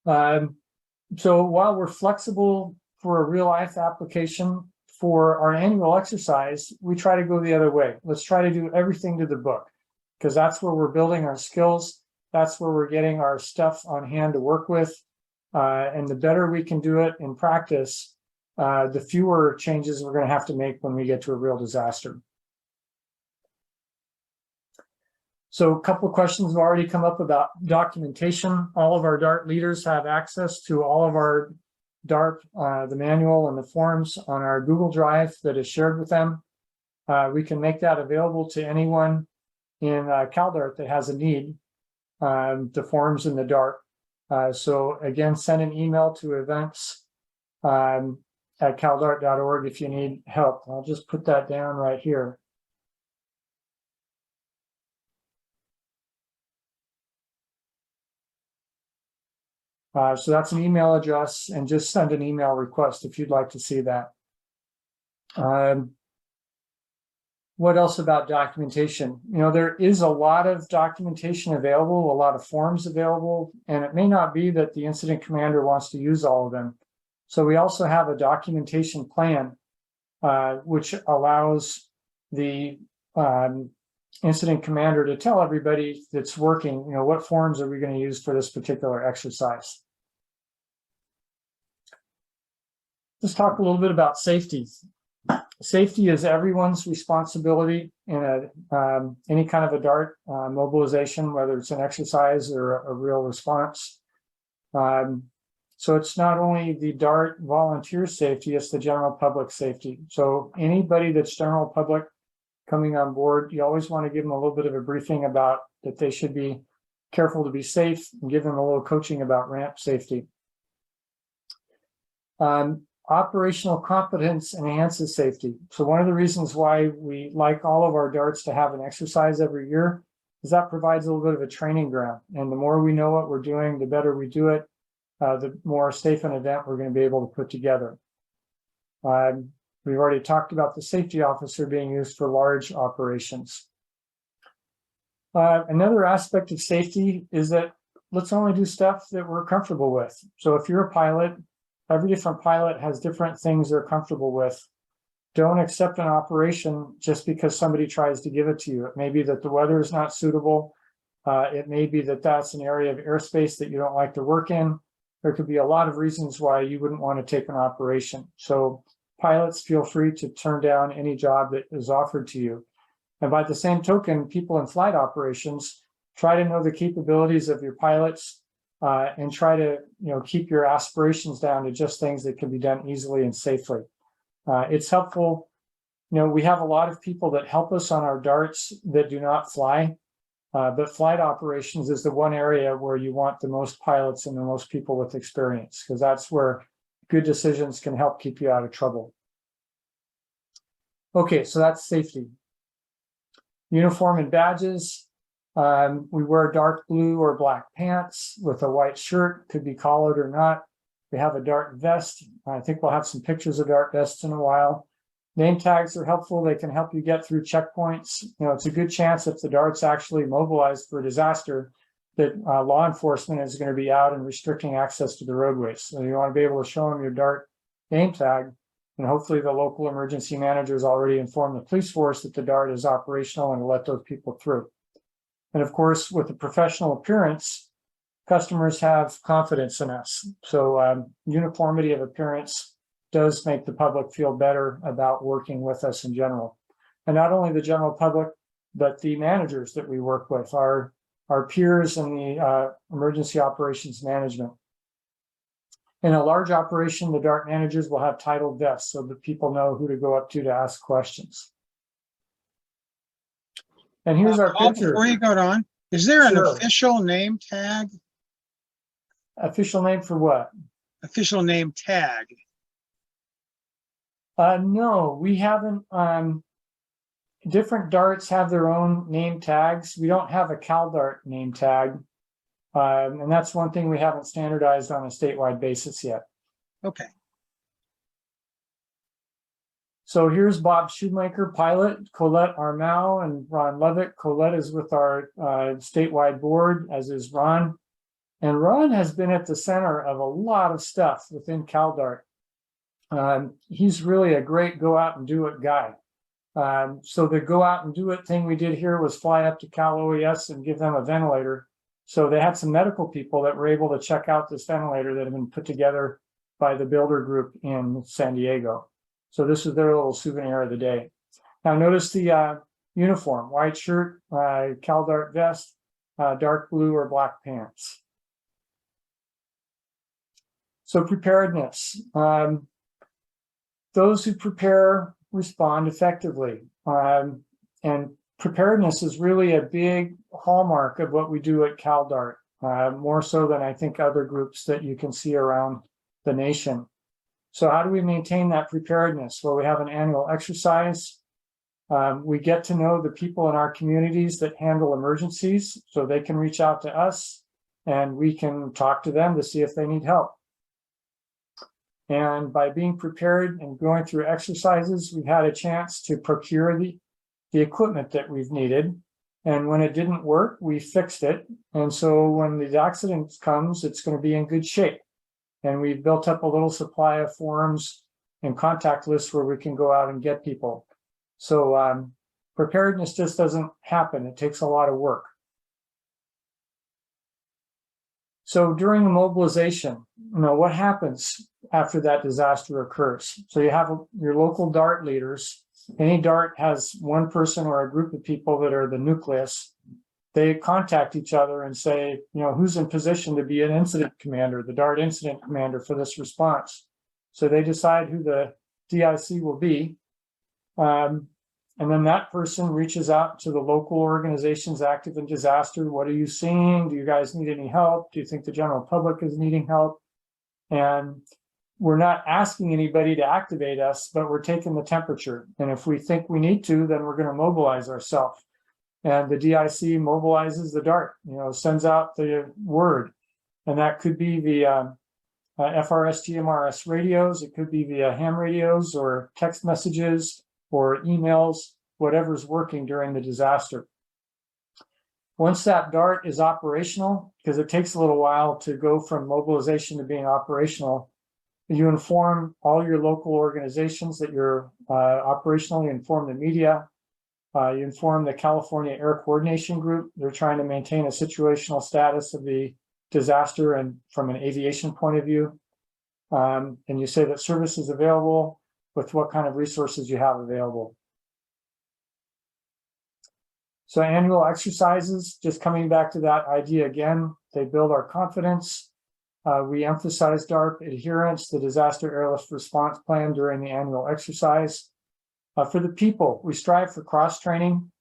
So while we're flexible for a real life application, for our annual exercise, we try to go the other way. Let's try to do everything to the book, because that's where we're building our skills. That's where we're getting our stuff on hand to work with. And the better we can do it in practice, the fewer changes we're going to have to make when we get to a real disaster. So a couple of questions have already come up about documentation. All of our DART leaders have access to all of our DART, the manual and the forms on our Google Drive that is shared with them. We can make that available to anyone in CalDART that has a need, the forms in the DART. So again, send an email to events at caldart.org if you need help. I'll just put that down right here. So that's an email address, and just send an email request if you'd like to see that. What else about documentation? You know, there is a lot of documentation available, a lot of forms available, and it may not be that the incident commander wants to use all of them. So we also have a documentation plan, which allows the incident commander to tell everybody that's working, you know, what forms are we going to use for this particular exercise. Let's talk a little bit about safety. Safety is everyone's responsibility in any kind of a DART mobilization, whether it's an exercise or a real response. So it's not only the DART volunteer safety, it's the general public safety. So anybody that's general public coming on board, you always want to give them a little bit of a briefing about that they should be careful to be safe, and give them a little coaching about ramp safety. Operational competence enhances safety. So one of the reasons why we like all of our DARTs to have an exercise every year is that provides a little bit of a training ground. And the more we know what we're doing, the better we do it, the more safe an event we're going to be able to put together. We've already talked about the safety officer being used for large operations. Another aspect of safety is that let's only do stuff that we're comfortable with. So if you're a pilot, every different pilot has different things they're comfortable with. Don't accept an operation just because somebody tries to give it to you. It may be that the weather is not suitable. It may be that that's an area of airspace that you don't like to work in. There could be a lot of reasons why you wouldn't want to take an operation. So pilots, feel free to turn down any job that is offered to you. And by the same token, people in flight operations, try to know the capabilities of your pilots, and try to, you know, keep your aspirations down to just things that can be done easily and safely. It's helpful. You know, we have a lot of people that help us on our DARTs that do not fly, but flight operations is the one area where you want the most pilots and the most people with experience, because that's where good decisions can help keep you out of trouble. Okay, so that's safety. Uniform and badges. We wear dark blue or black pants with a white shirt, could be collared or not. We have a DART vest. I think we'll have some pictures of DART vests in a while. Name tags are helpful. They can help you get through checkpoints. You know, it's a good chance if the DART's actually mobilized for a disaster that law enforcement is going to be out and restricting access to the roadways. So you want to be able to show them your DART name tag, and hopefully the local emergency managers already informed the police force that the DART is operational and let those people through. And of course, with a professional appearance, customers have confidence in us. So uniformity of appearance does make the public feel better about working with us in general. And not only the general public, but the managers that we work with, our peers in the emergency operations management. In a large operation, the DART managers will have titled vests so that people know who to go up to ask questions. And here's our picture. Before you go on, is there an Sure. official name tag? Official name for what? Official name tag. No, we haven't. different darts have their own name tags. We don't have a CalDART name tag. And that's one thing we haven't standardized on a statewide basis yet. Okay. So here's Bob Shoemaker, pilot, Colette Armau, and Ron Levitt. Colette is with our statewide board, as is Ron. And Ron has been at the center of a lot of stuff within CalDART. He's really a great go out and do it guy. So the go out and do it thing we did here was fly up to Cal OES and give them a ventilator. So they had some medical people that were able to check out this ventilator that had been put together by the builder group in San Diego. So this is their little souvenir of the day. Now notice the uniform, white shirt, CalDART vest, dark blue or black pants. So preparedness. Those who prepare respond effectively. And preparedness is really a big hallmark of what we do at CalDART, more so than I think other groups that you can see around the nation. So how do we maintain that preparedness? Well, we have an annual exercise. We get to know the people in our communities that handle emergencies, so they can reach out to us and we can talk to them to see if they need help. And by being prepared and going through exercises, we've had a chance to procure the equipment that we've needed. And when it didn't work, we fixed it. And so when the accident comes, it's going to be in good shape. And we've built up a little supply of forms and contact lists where we can go out and get people. So preparedness just doesn't happen. It takes a lot of work. So during the mobilization, what happens after that disaster occurs? So you have your local DART leaders. Any DART has one person or a group of people that are the nucleus. They contact each other and say, who's in position to be an incident commander, the DART incident commander for this response. So they decide who the DIC will be. And then that person reaches out to the local organizations active in disaster. What are you seeing? Do you guys need any help? Do you think the general public is needing help? And we're not asking anybody to activate us, but we're taking the temperature. And if we think we need to, then we're going to mobilize ourselves. And the DIC mobilizes the DART, sends out the word. And that could be via FRS, GMRS radios. It could be via ham radios or text messages or emails, whatever's working during the disaster. Once that DART is operational, because it takes a little while to go from mobilization to being operational, you inform all your local organizations that you're operational. You inform the media. You inform the California Air Coordination Group. They're trying to maintain a situational status of the disaster and from an aviation point of view. And you say that service is available with what kind of resources you have available. So annual exercises, just coming back to that idea again, they build our confidence. We emphasize DART adherence, the disaster airlift response plan during the annual exercise. For the people, we strive for cross-training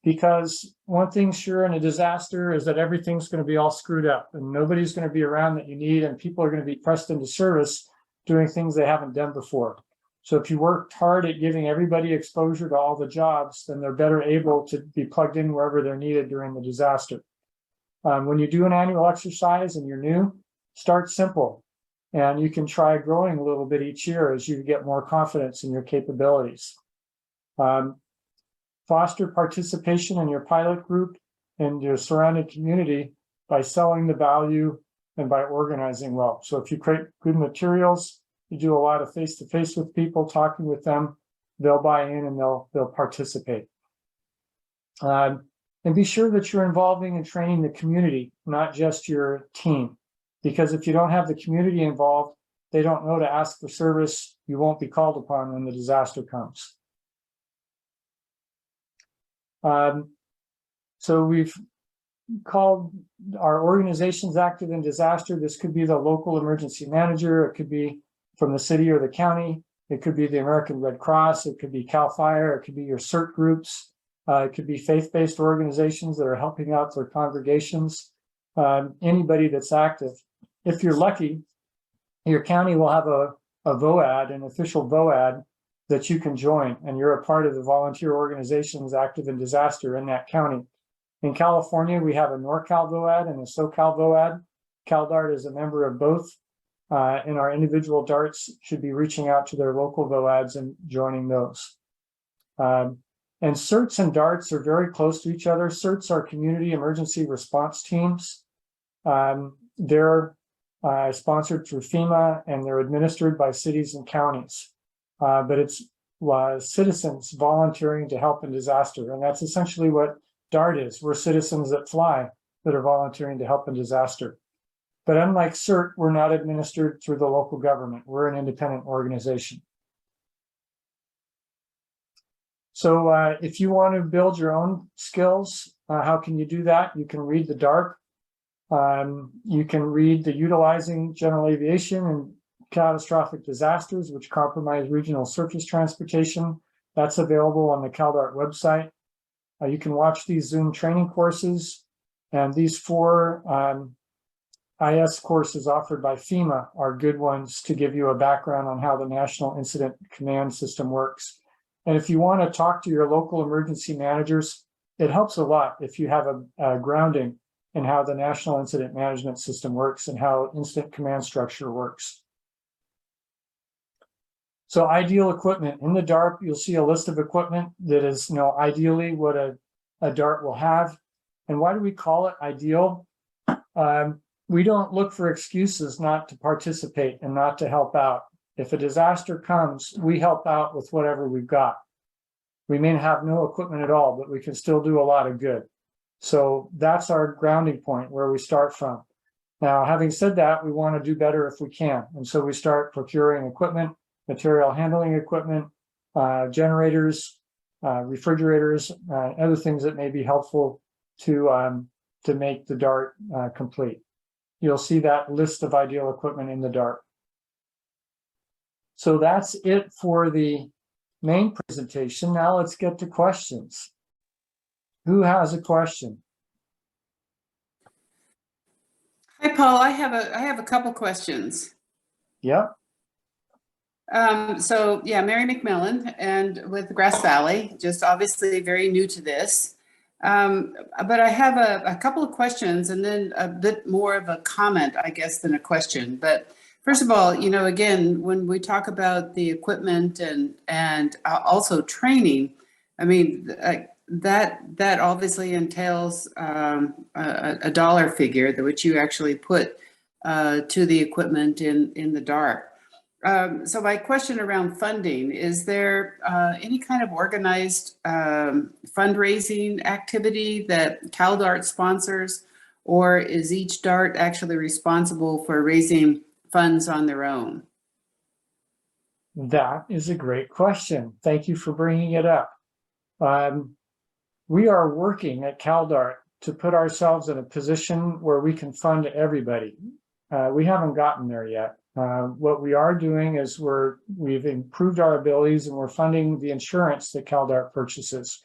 because one thing sure in a disaster is that everything's going to be all screwed up and nobody's going to be around that you need, and people are going to be pressed into service doing things they haven't done before. So if you worked hard at giving everybody exposure to all the jobs, then they're better able to be plugged in wherever they're needed during the disaster. When you do an annual exercise and you're new, start simple. And you can try growing a little bit each year as you get more confidence in your capabilities. Foster participation in your pilot group and your surrounding community by selling the value and by organizing well. So if you create good materials, you do a lot of face-to-face with people, talking with them, they'll buy in and they'll participate. And be sure that you're involving and training the community, not just your team. Because if you don't have the community involved, they don't know to ask for service, you won't be called upon when the disaster comes. So we've called our organizations active in disaster. This could be the local emergency manager. It could be from the city or the county. It could be the American Red Cross. It could be CAL FIRE. It could be your CERT groups. It could be faith-based organizations that are helping out their congregations. Anybody that's active. If you're lucky, your county will have a VOAD, an official VOAD, that you can join, and you're a part of the volunteer organizations active in disaster in that county. In California, we have a NorCal VOAD and a SoCal VOAD. CalDART is a member of both, and our individual DARTs should be reaching out to their local VOADs and joining those. And CERTs and DARTs are very close to each other. CERTs are community emergency response teams. They're sponsored through FEMA, and they're administered by cities and counties. But it's citizens volunteering to help in disaster. And that's essentially what DART is. We're citizens that fly that are volunteering to help in disaster. But unlike CERT, we're not administered through the local government. We're an independent organization. So if you want to build your own skills, how can you do that? You can read the DARP. You can read the Utilizing General Aviation and Catastrophic Disasters, which compromise regional surface transportation. That's available on the CalDART website. You can watch these Zoom training courses, and these 4 IS courses offered by FEMA are good ones to give you a background on how the National Incident Command System works. And if you want to talk to your local emergency managers, it helps a lot if you have a grounding in how the National Incident Management System works and how incident command structure works. So ideal equipment. In the DARP, you'll see a list of equipment that is, ideally what a DART will have. And why do we call it ideal? We don't look for excuses not to participate and not to help out. If a disaster comes, we help out with whatever we've got. We may have no equipment at all, but we can still do a lot of good. So that's our grounding point where we start from. Now, having said that, we want to do better if we can. And so we start procuring equipment, material handling equipment, generators, refrigerators, other things that may be helpful to make the DART complete. You'll see that list of ideal equipment in the DART. So that's it for the main presentation. Now let's get to questions. Who has a question? Hi, Paul. I have a couple questions. Yep. So yeah, Mary McMillan, and with Grass Valley, just obviously very new to this. But I have a couple of questions and then a bit more of a comment, I guess, than a question. But first of all, again, when we talk about the equipment and also training, I mean, that obviously entails a dollar figure that which you actually put to the equipment in the DART. So my question around funding, is there any kind of organized fundraising activity that CalDART sponsors, or is each DART actually responsible for raising funds on their own? That is a great question. Thank you for bringing it up. We are working at CalDART to put ourselves in a position where we can fund everybody. We haven't gotten there yet. What we are doing is we've improved our abilities, and we're funding the insurance that CalDART purchases.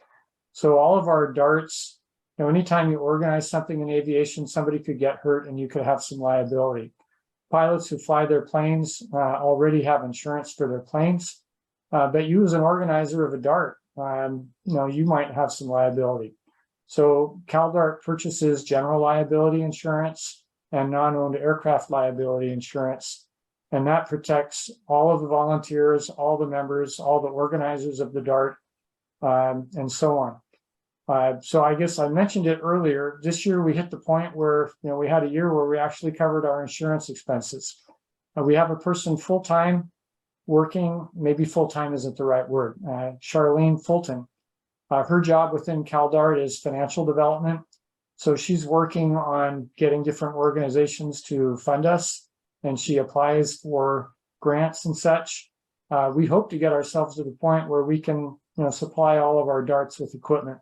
So all of our DARTs, anytime you organize something in aviation, somebody could get hurt and you could have some liability. Pilots who fly their planes already have insurance for their planes, but you as an organizer of a DART, you might have some liability. So CalDART purchases general liability insurance and non-owned aircraft liability insurance. And that protects all of the volunteers, all the members, all the organizers of the DART, and so on. So I guess I mentioned it earlier. This year we hit the point where we had a year where we actually covered our insurance expenses. We have a person full-time working, maybe full-time isn't the right word, Charlene Fulton. Her job within CalDART is financial development. So she's working on getting different organizations to fund us, and she applies for grants and such. We hope to get ourselves to the point where we can supply all of our DARTs with equipment.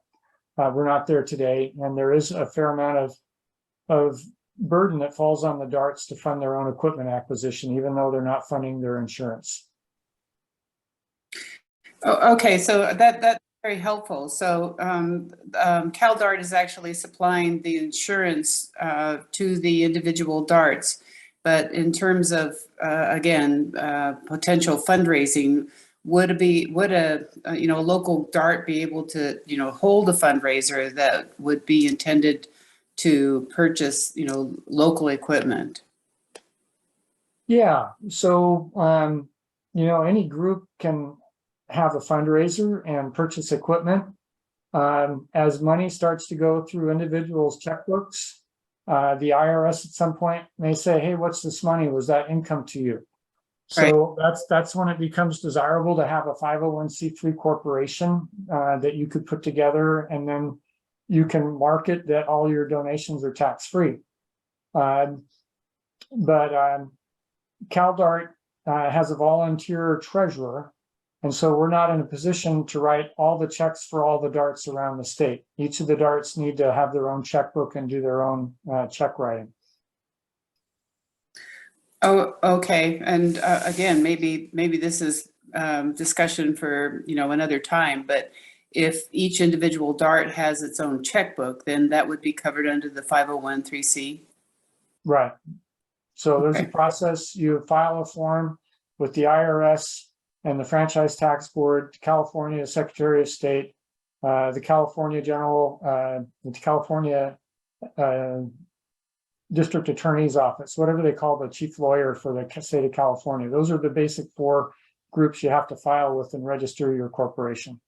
We're not there today, and there is a fair amount of burden that falls on the DARTs to fund their own equipment acquisition, even though they're not funding their insurance. Oh, okay, so that's very helpful. So CalDART is actually supplying the insurance to the individual DARTs. But in terms of, again, potential fundraising, would a local DART be able to, hold a fundraiser that would be intended to purchase, local equipment? Yeah, so, any group can have a fundraiser and purchase equipment. As money starts to go through individuals' checkbooks, the IRS at some point may say, hey, what's this money? Was that income to you? So that's when it becomes desirable to have a 501c3 corporation that you could put together, and then you can market that all your donations are tax-free. But CalDART has a volunteer treasurer, and so we're not in a position to write all the checks for all the DARTs around the state. Each of the DARTs need to have their own checkbook and do their own check writing. Oh, okay. And again, maybe this is discussion for, another time, but if each individual DART has its own checkbook, then that would be covered under the 501(c)(3). Right. So there's a process. You file a form with the IRS and the Franchise Tax Board, California Secretary of State, the California District Attorney's Office, whatever they call the chief lawyer for the state of California. Those are the basic 4 groups you have to file with and register your corporation.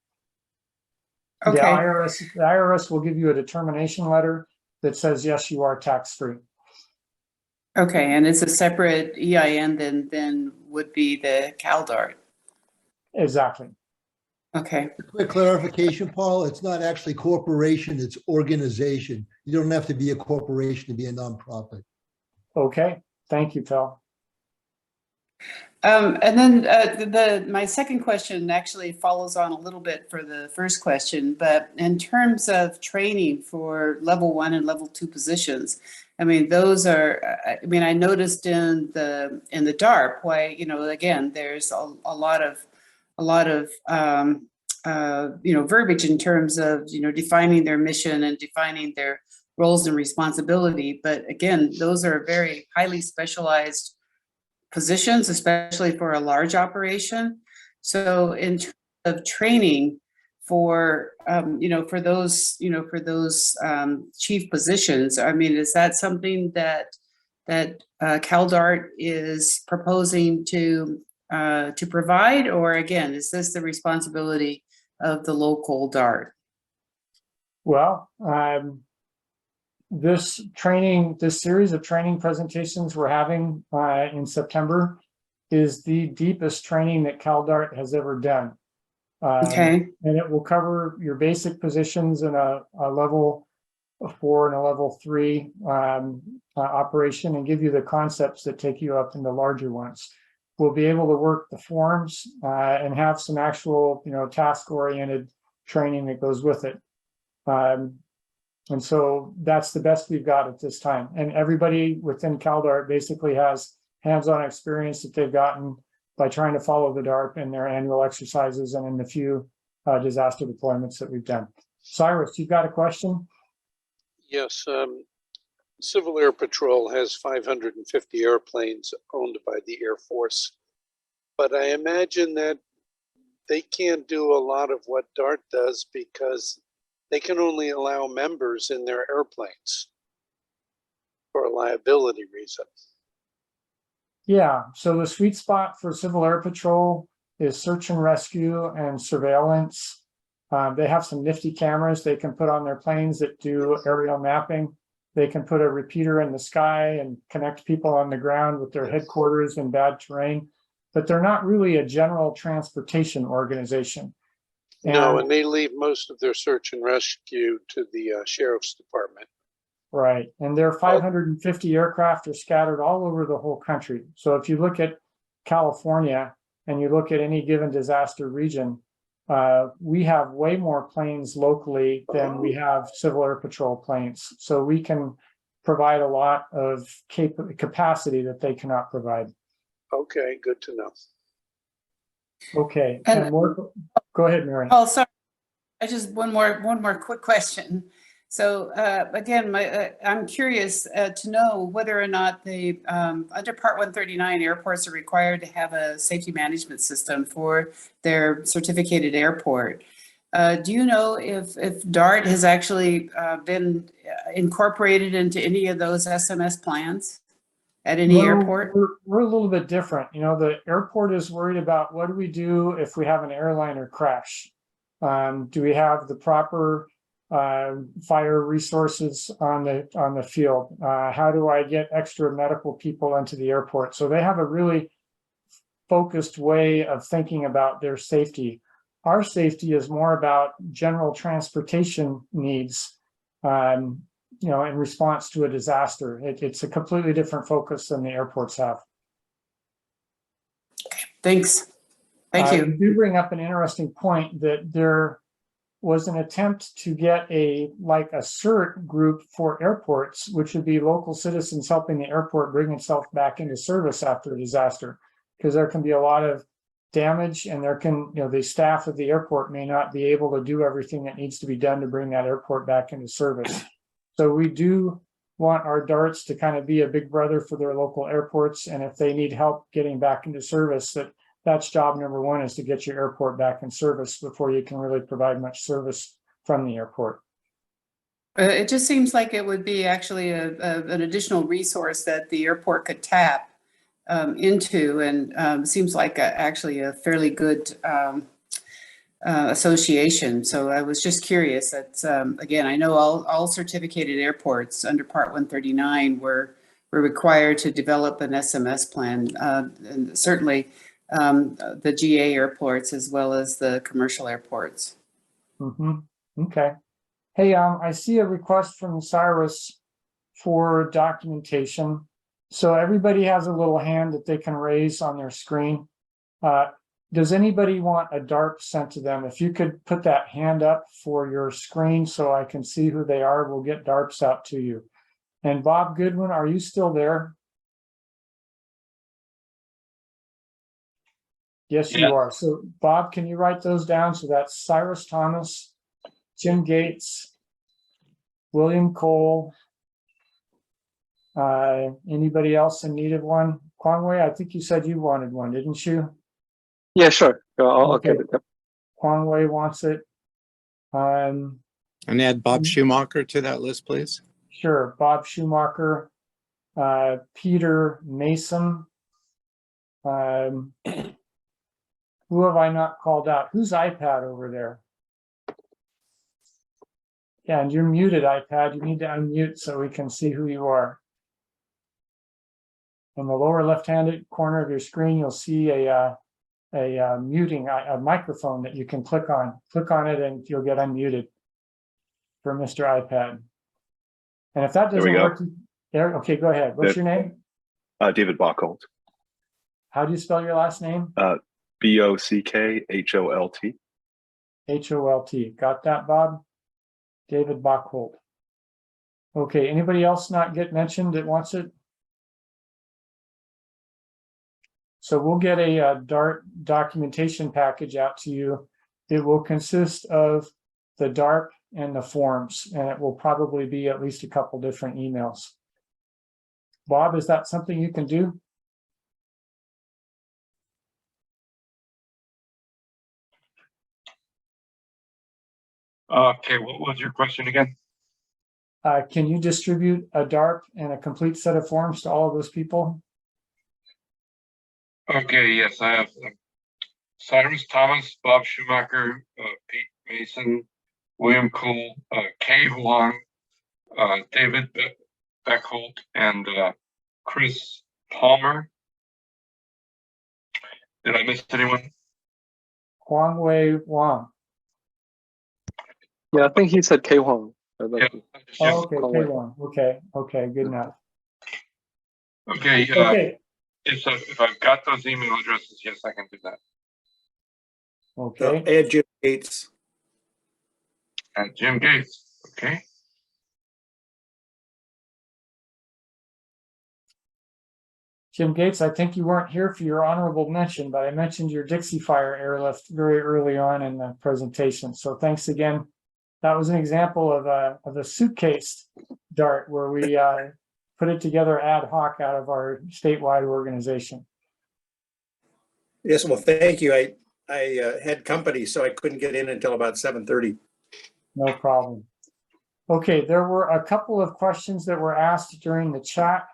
Okay. The IRS will give you a determination letter that says, yes, you are tax-free. Okay, and it's a separate EIN than would be the CalDART. Exactly. Okay. Quick clarification, Paul, it's not actually corporation, it's organization. You don't have to be a corporation to be a nonprofit. Okay, thank you, Phil. And then my second question actually follows on a little bit for the first question, but in terms of training for level 1 and level 2 positions, I mean, those are, I noticed in the DARP why, again, there's a lot of verbiage in terms of, defining their mission and defining their roles and responsibility. But again, those are very highly specialized positions, especially for a large operation. So in terms of training for, for those chief positions, I mean, is that something that CalDART is proposing to provide, or again, is this the responsibility of the local DART? Well, this series of training presentations we're having in September is the deepest training that CalDART has ever done. Okay. And it will cover your basic positions in a level 4 and a level 3 operation, and give you the concepts that take you up into larger ones. We'll be able to work the forms and have some actual, task-oriented training that goes with it. And so that's the best we've got at this time. And everybody within CalDART basically has hands-on experience that they've gotten by trying to follow the DARP in their annual exercises and in the few disaster deployments that we've done. Cyrus, you've got a question? Yes. Civil Air Patrol has 550 airplanes owned by the Air Force, but I imagine that they can't do a lot of what DART does because they can only allow members in their airplanes for a liability reason. Yeah, so the sweet spot for Civil Air Patrol is search and rescue and surveillance. They have some nifty cameras they can put on their planes that do aerial mapping. They can put a repeater in the sky and connect people on the ground with their headquarters in bad terrain, but they're not really a general transportation organization. No, and they leave most of their search and rescue to the Sheriff's Department. Right, and their 550 aircraft are scattered all over the whole country. So if you look at California and you look at any given disaster region, we have way more planes locally than we have Civil Air Patrol planes. So we can provide a lot of capacity that they cannot provide. Okay, good to know. Okay, and more, go ahead, Mary. Oh, sorry. I just one more quick question. So again, I'm curious to know whether or not the under Part 139 airports are required to have a safety management system for their certificated airport. Do you know if DART has actually been incorporated into any of those SMS plans at any airport? We're a little bit different. You know, the airport is worried about what do we do if we have an airliner crash? Do we have the proper fire resources on the field? How do I get extra medical people into the airport? So they have a really focused way of thinking about their safety. Our safety is more about general transportation needs, you know, in response to a disaster. It's a completely different focus than the airports have. Thanks. Thank you. You do bring up an interesting point that there was an attempt to get a CERT group for airports, which would be local citizens helping the airport bring itself back into service after a disaster, because there can be a lot of damage, and there can, you know, the staff of the airport may not be able to do everything that needs to be done to bring that airport back into service. So we do want our DARTs to kind of be a big brother for their local airports, and if they need help getting back into service, that's job number one, is to get your airport back in service before you can really provide much service from the airport. It just seems like it would be actually an additional resource that the airport could tap into, and seems like actually a fairly good association. So I was just curious. That again, I know all certificated airports under Part 139 were required to develop an SMS plan, and certainly the GA airports as well as the commercial airports. Okay. Hey, I see a request from Cyrus for documentation. So everybody has a little hand that they can raise on their screen. Does anybody want a DART sent to them? If you could put that hand up for your screen so I can see who they are, we'll get DARTs out to you. And Bob Goodwin, are you still there? Yes, you are. So Bob, can you write those down? So that's Cyrus Thomas, Jim Gates, William Cole. Anybody else in need of one? Kwangwei, I think you said you wanted one, didn't you? Yeah, sure. I'll get it. Yep. Kwangwei wants it. And add Bob Schumacher to that list, please. Sure. Bob Schumacher, Peter Mason. Who have I not called out? Who's iPad over there? Yeah, and you're muted, iPad. You need to unmute so we can see who you are. In the lower left-hand corner of your screen, you'll see a muting, a microphone that you can click on. Click on it and you'll get unmuted for Mr. iPad. And if that doesn't work, there, okay, go ahead. What's your name? David Bockholt. How do you spell your last name? Bockholt. Holt. Got that, Bob? David Bockholt. Okay, anybody else not get mentioned that wants it? So we'll get a DART documentation package out to you. It will consist of the DART and the forms, and it will probably be at least a couple different emails. Bob, is that something you can do? Okay, what was your question again? Can you distribute a DART and a complete set of forms to all of those people? Okay, yes, I have Cyrus Thomas, Bob Schumacher, Pete Mason, William Cole, Kay Huang, David Beckholt, and Chris Palmer. Did I miss anyone? Kwangwei Wang. Yeah, I think he said Kay Huang. Yeah, oh, okay, Kay Huang. Okay, good enough. Okay, okay. If I've got those email addresses, yes, I can do that. Okay. Add Jim Gates. And Jim Gates, okay. Jim Gates, I think you weren't here for your honorable mention, but I mentioned your Dixie Fire airlift very early on in the presentation. So thanks again that was an example of a suitcase DART where we put it together ad hoc out of our statewide organization. Yes, well, thank you. I had company, so I couldn't get in until about 7:30. No problem. Okay, there were a couple of questions that were asked during the chat.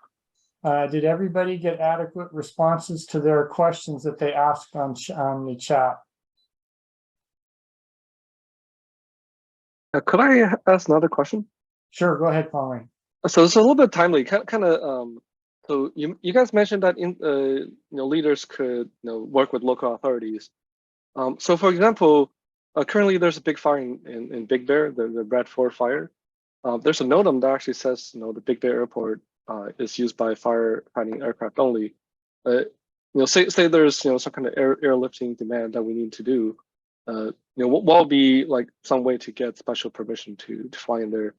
Did everybody get adequate responses to their questions that they asked on the chat? Could I ask another question? Sure, go ahead, Pauline. So it's a little bit timely, kind of. So you guys mentioned that leaders could work with local authorities. So for example, currently there's a big fire in Big Bear, the Bradford fire. There's a NOTAM that actually says the Big Bear Airport is used by firefighting aircraft only. Say there's some kind of airlifting demand that we need to do. What will be like some way to get special permission to fly in there,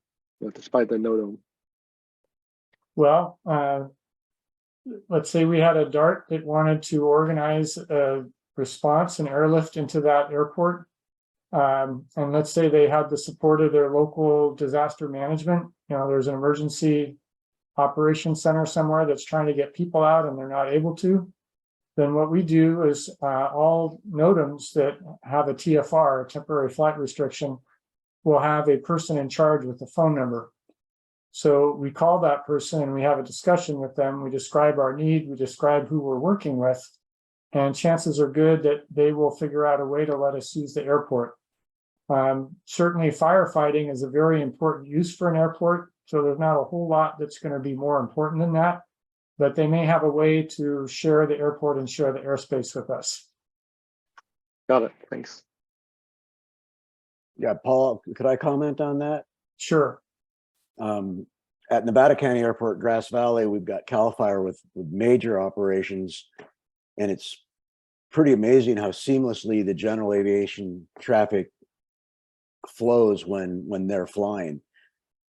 despite the NOTAM? Well, let's say we had a DART that wanted to organize a response and airlift into that airport. And let's say they had the support of their local disaster management. There's an emergency operations center somewhere that's trying to get people out and they're not able to. Then what we do is all NOTAMs that have a TFR, a temporary flight restriction, will have a person in charge with a phone number. So we call that person and we have a discussion with them. We describe our need, we describe who we're working with, and chances are good that they will figure out a way to let us use the airport. Certainly firefighting is a very important use for an airport, so there's not a whole lot that's going to be more important than that, but they may have a way to share the airport and share the airspace with us. Got it, thanks. Yeah, Paul, could I comment on that? Sure. At Nevada County Airport, Grass Valley, we've got CAL FIRE with major operations, and it's pretty amazing how seamlessly the general aviation traffic flows when they're flying.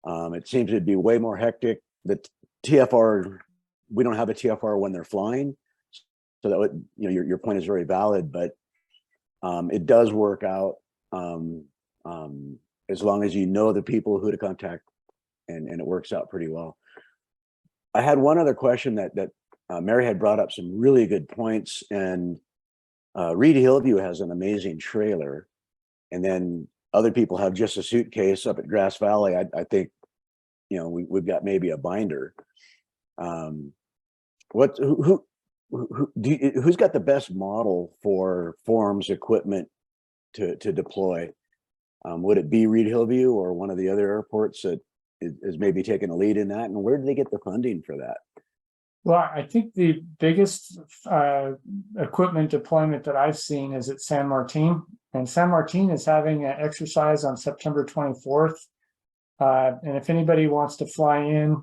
It seems to be way more hectic. The TFR, we don't have a TFR when they're flying, so that would, your point is very valid, but it does work out as long as you know the people who to contact, and it works out pretty well. I had one other question that Mary had brought up some really good points, and Reed Hillview has an amazing trailer, and then other people have just a suitcase. Up at Grass Valley, I think, we've got maybe a binder. Who's got the best model for forms equipment to deploy? Would it be Reed Hillview or one of the other airports that is maybe taking a lead in that? And where do they get the funding for that? Well, I think the biggest equipment deployment that I've seen is at San Martin, and San Martin is having an exercise on September 24th. And if anybody wants to fly in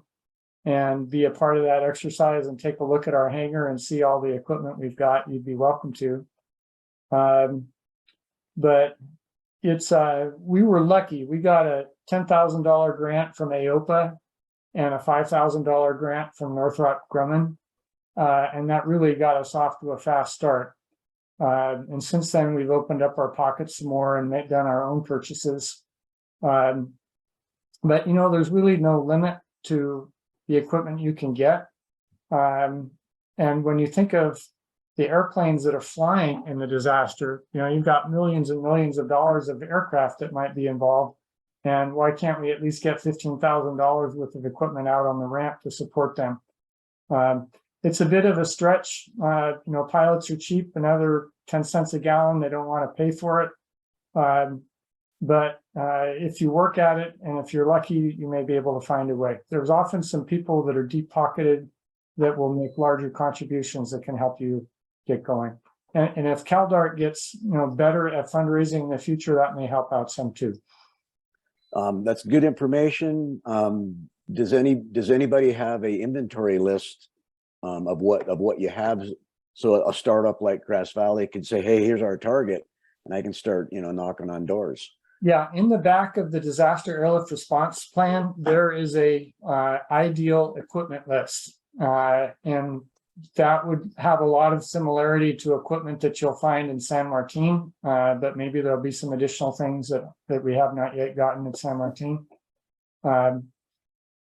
and be a part of that exercise and take a look at our hangar and see all the equipment we've got, you'd be welcome to. But it's we were lucky. We got a $10,000 grant from AOPA and a $5,000 grant from Northrop Grumman, and that really got us off to a fast start. And since then, we've opened up our pockets some more and done our own purchases. But there's really no limit to the equipment you can get. And when you think of the airplanes that are flying in the disaster, you've got millions and millions of dollars of aircraft that might be involved. And why can't we at least get $15,000 worth of equipment out on the ramp to support them? It's a bit of a stretch. Pilots are cheap, another 10 cents a gallon. They don't want to pay for it. But if you work at it, and if you're lucky, you may be able to find a way. There's often some people that are deep-pocketed that will make larger contributions that can help you get going. And if CalDART gets better at fundraising in the future, that may help out some too. That's good information. Does anybody have a inventory list of what you have? So a startup like Grass Valley can say, hey, here's our target, and I can start knocking on doors. Yeah, in the back of the disaster airlift response plan, there is a ideal equipment list. And that would have a lot of similarity to equipment that you'll find in San Martin, but maybe there'll be some additional things that we have not yet gotten in San Martin.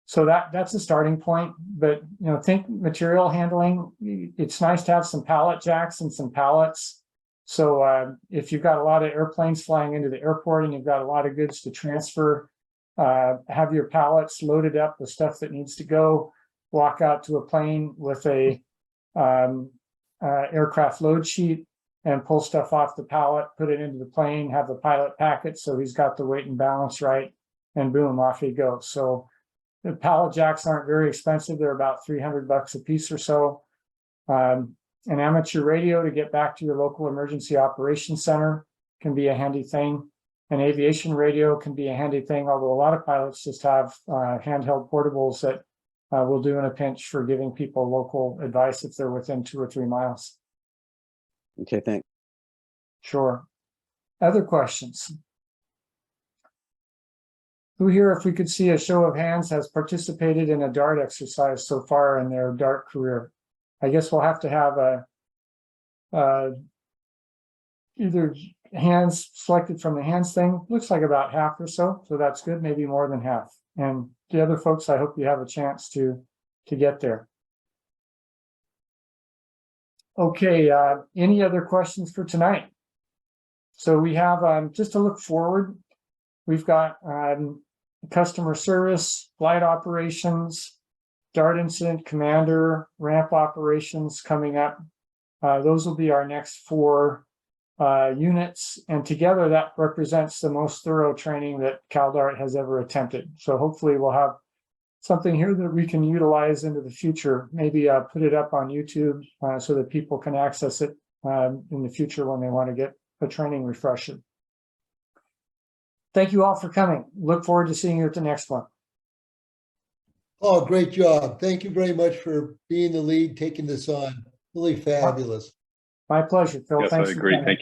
So that's a starting point, but think material handling. It's nice to have some pallet jacks and some pallets. So if you've got a lot of airplanes flying into the airport and you've got a lot of goods to transfer, have your pallets loaded up with stuff that needs to go. Walk out to a plane with a aircraft load sheet and pull stuff off the pallet, put it into the plane, have the pilot pack it so he's got the weight and balance right, and boom, off he goes. So the pallet jacks aren't very expensive. They're about $300 a piece or so. An amateur radio to get back to your local emergency operations center can be a handy thing. An aviation radio can be a handy thing, although a lot of pilots just have handheld portables that will do in a pinch for giving people local advice if they're within 2 or 3 miles. Okay, thanks. Sure. Other questions? Who here, if we could see a show of hands, has participated in a DART exercise so far in their DART career? I guess we'll have to have either hands selected from the hands thing. Looks like about half or so, so that's good, maybe more than half. And the other folks, I hope you have a chance to get there. Okay, any other questions for tonight? So we have, just to look forward, we've got customer service, flight operations, DART incident commander, ramp operations coming up. Those will be our next 4 units, and together that represents the most thorough training that CalDART has ever attempted. So hopefully we'll have something here that we can utilize into the future, maybe put it up on YouTube so that people can access it in the future when they want to get a training refresher. Thank you all for coming. Look forward to seeing you at the next one. Oh, great job. Thank you very much for being the lead, taking this on. Really fabulous. My pleasure, Phil. Yes, Thanks I for agree. coming. Thank you.